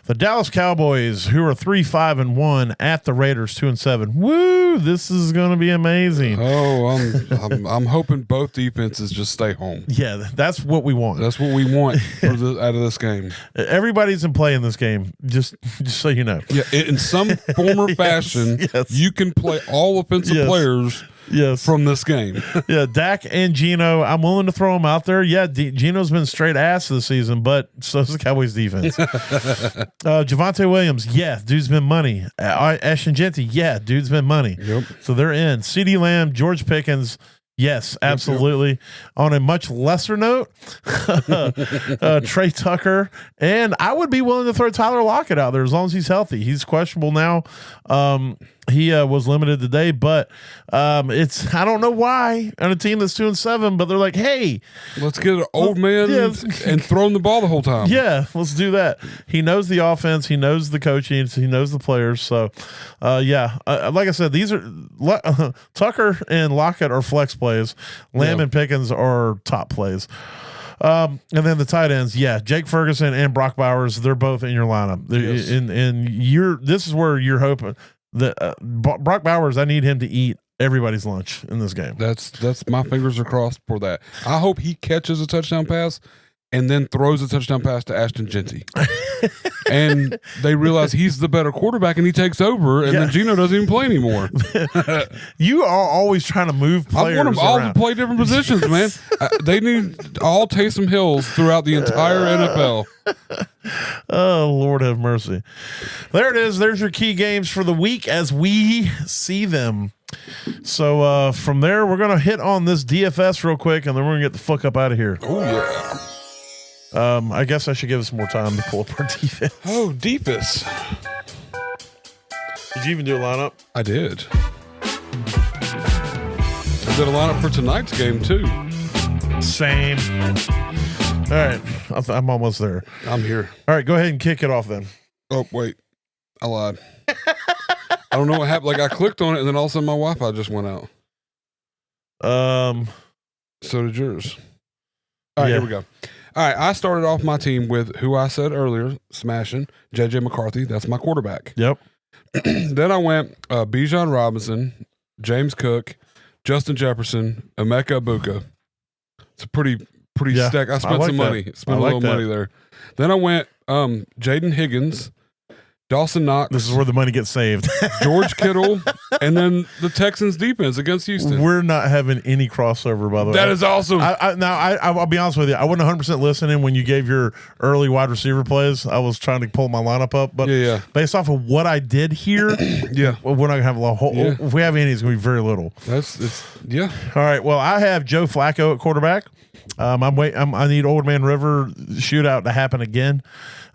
The Dallas Cowboys, who are 3-5-1 at the Raiders 2-7. Woo! This is going to be amazing. Oh, I'm hoping both defenses just stay home. Yeah, that's what we want. That's what we want out of this game. Everybody's in play in this game. Just so you know. Yeah, in some form or fashion, you can play all offensive players. Yes. From this game. Yeah, Dak and Geno, I'm willing to throw them out there. Yeah, Geno's been straight ass this season, but so is the Cowboys defense. Javonte Williams, yeah, dude's been money. Ashton Jeanty, yeah, dude's been money. Yep. So they're in. CeeDee Lamb, George Pickens, yes, absolutely. Yep. On a much lesser note, Trey Tucker, and I would be willing to throw Tyler Lockett out there as long as he's healthy. He's questionable now. He was limited today, but it's I don't know why on a team that's 2-7, but they're like, hey, let's get an old man and throw him the ball the whole time. Yeah, let's do that. He knows the offense, he knows the coaching, he knows the players. So, like I said, these are Tucker and Lockett are flex plays. Lamb and Pickens are top plays. And then the tight ends, Jake Ferguson and Brock Bowers, they're both in your lineup. Yes. This is where you're hoping that Brock Bowers, I need him to eat everybody's lunch in this game. That's my fingers are crossed for that. I hope he catches a touchdown pass and then throws a touchdown pass to Ashton Jeanty. And they realize he's the better quarterback and he takes over, and then Geno doesn't even play anymore. You are always trying to move players. I want them all to play different positions, man. They need all Taysom Hills throughout the entire NFL. Oh, Lord have mercy. There it is. There's your key games for the week as we see them. So from there, we're going to hit on this DFS real quick, and then we're going to get the fuck up out of here. Oh, yeah. I guess I should give us more time to pull up our defense. Oh, deepest. Did you even do a lineup? I did. I did a lineup for tonight's game, too. Same. All right. I'm almost there. I'm here. All right. Go ahead and kick it off then. Oh, wait. I lied. I don't know what happened. Like, I clicked on it, and then all of a sudden my Wi-Fi just went out. So did yours. All right, here we go. All right, I started off my team with who I said earlier, smashing, J.J. McCarthy. That's my quarterback. Yep. Then I went Bijan Robinson, James Cook, Justin Jefferson, Emeka Egbuka. It's a pretty stack. I spent some money. Spent a little money there. Then I went Jaden Higgins, Dawson Knox. This is where the money gets saved. George Kittle, and then the Texans defense against Houston. We're not having any crossover, by the way. That is awesome. I'll be honest with you. I wasn't 100% listening when you gave your early wide receiver plays. I was trying to pull my lineup up, but based off of what I did here, we're not gonna have a whole. If we have any, it's gonna be very little. All right. Well, I have Joe Flacco at quarterback. I need Old Man River shootout to happen again.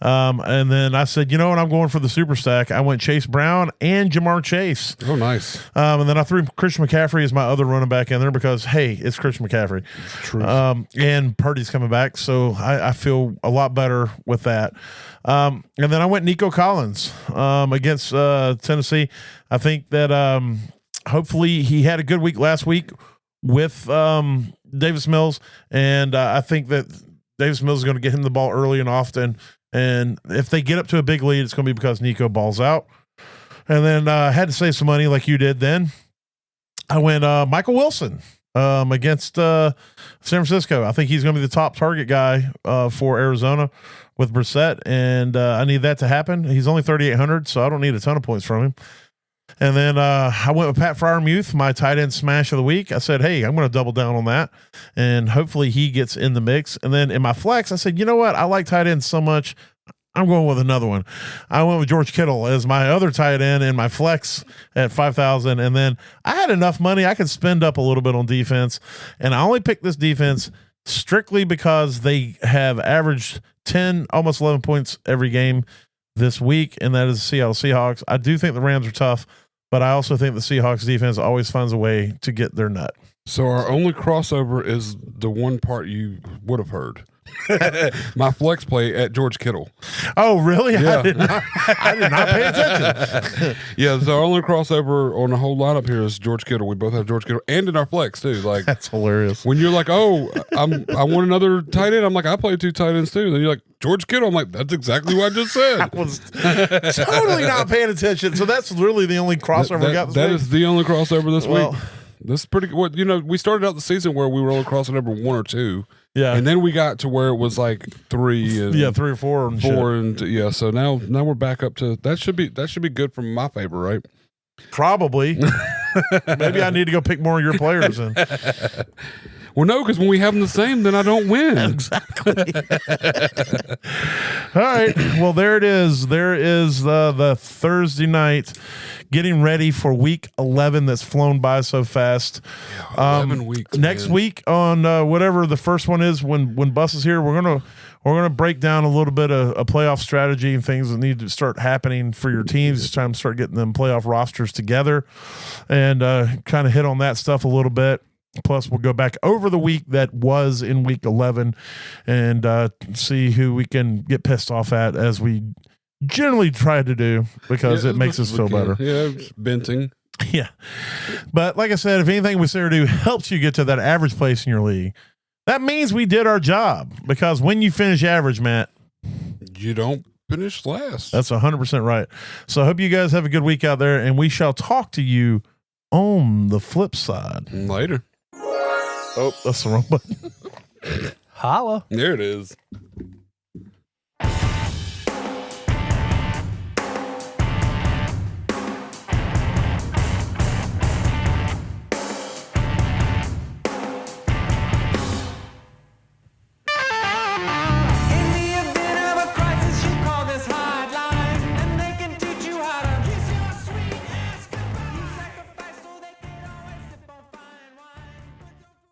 And then I said, you know what? I'm going for the super stack. I went Chase Brown and Jamar Chase. Oh, nice. And then I threw Christian McCaffrey as my other running back in there because, hey, it's Christian McCaffrey. True. And Purdy's coming back, so I feel a lot better with that. And then I went Nico Collins against Tennessee. I think that hopefully he had a good week last week with Davis Mills, and I think that Davis Mills is going to get him the ball early and often. And if they get up to a big lead, it's going to be because Nico balls out. And then I had to save some money like you did then. I went Michael Wilson against San Francisco. I think he's going to be the top target guy for Arizona with Brissett, and I need that to happen. He's only 3,800, so I don't need a ton of points from him. And then I went with Pat Freiermuth, my tight end smash of the week. I said, hey, I'm going to double down on that, and hopefully he gets in the mix. And then in my flex, I said, you know what? I like tight ends so much, I'm going with another one. I went with George Kittle as my other tight end in my flex at 5,000. And then I had enough money I could spend up a little bit on defense. And I only picked this defense strictly because they have averaged 10, almost 11 points every game this week. And that is the Seattle Seahawks. I do think the Rams are tough, but I also think the Seahawks defense always finds a way to get their nut. So our only crossover is the one part you would have heard. My flex play at George Kittle. Oh, really? Yeah. I did not pay attention. Yeah, so our only crossover on the whole lineup here is George Kittle. We both have George Kittle, and in our flex too. Like, that's hilarious. When you're like, oh, I want another tight end. I'm like, I play 2 tight ends too. And then you're like, George Kittle. I'm like, that's exactly what I just said. I was totally not paying attention. So that's really the only crossover we got this week. That is the only crossover this week. This is pretty good. You know, we started out the season where we were only crossing over 1 or 2. Yeah. And then we got to where it was like 3 and 3 or 4 and 4 and yeah. So now we're back up to that should be good for my favor, right? Probably. Maybe I need to go pick more of your players in. Well, no, because when we have them the same, then I don't win. Exactly. All right. Well, there it is. There is the Thursday night, getting ready for week 11 that's flown by so fast. 11 weeks. Next week on whatever the first one is, when Bus is here, we're gonna break down a little bit of a playoff strategy and things that need to start happening for your teams. It's time to start getting them playoff rosters together and kind of hit on that stuff a little bit. Plus, we'll go back over the week that was in week 11 and see who we can get pissed off at, as we generally try to do, because it makes us feel better. Yeah, it's venting. Yeah. But like I said, if anything we say or do helps you get to that average place in your league, that means we did our job, because when you finish average, Matt, you don't finish last. That's 100% right. So I hope you guys have a good week out there, and we shall talk to you on the flip side. Later. Oh, that's the wrong button. Holla. There it is.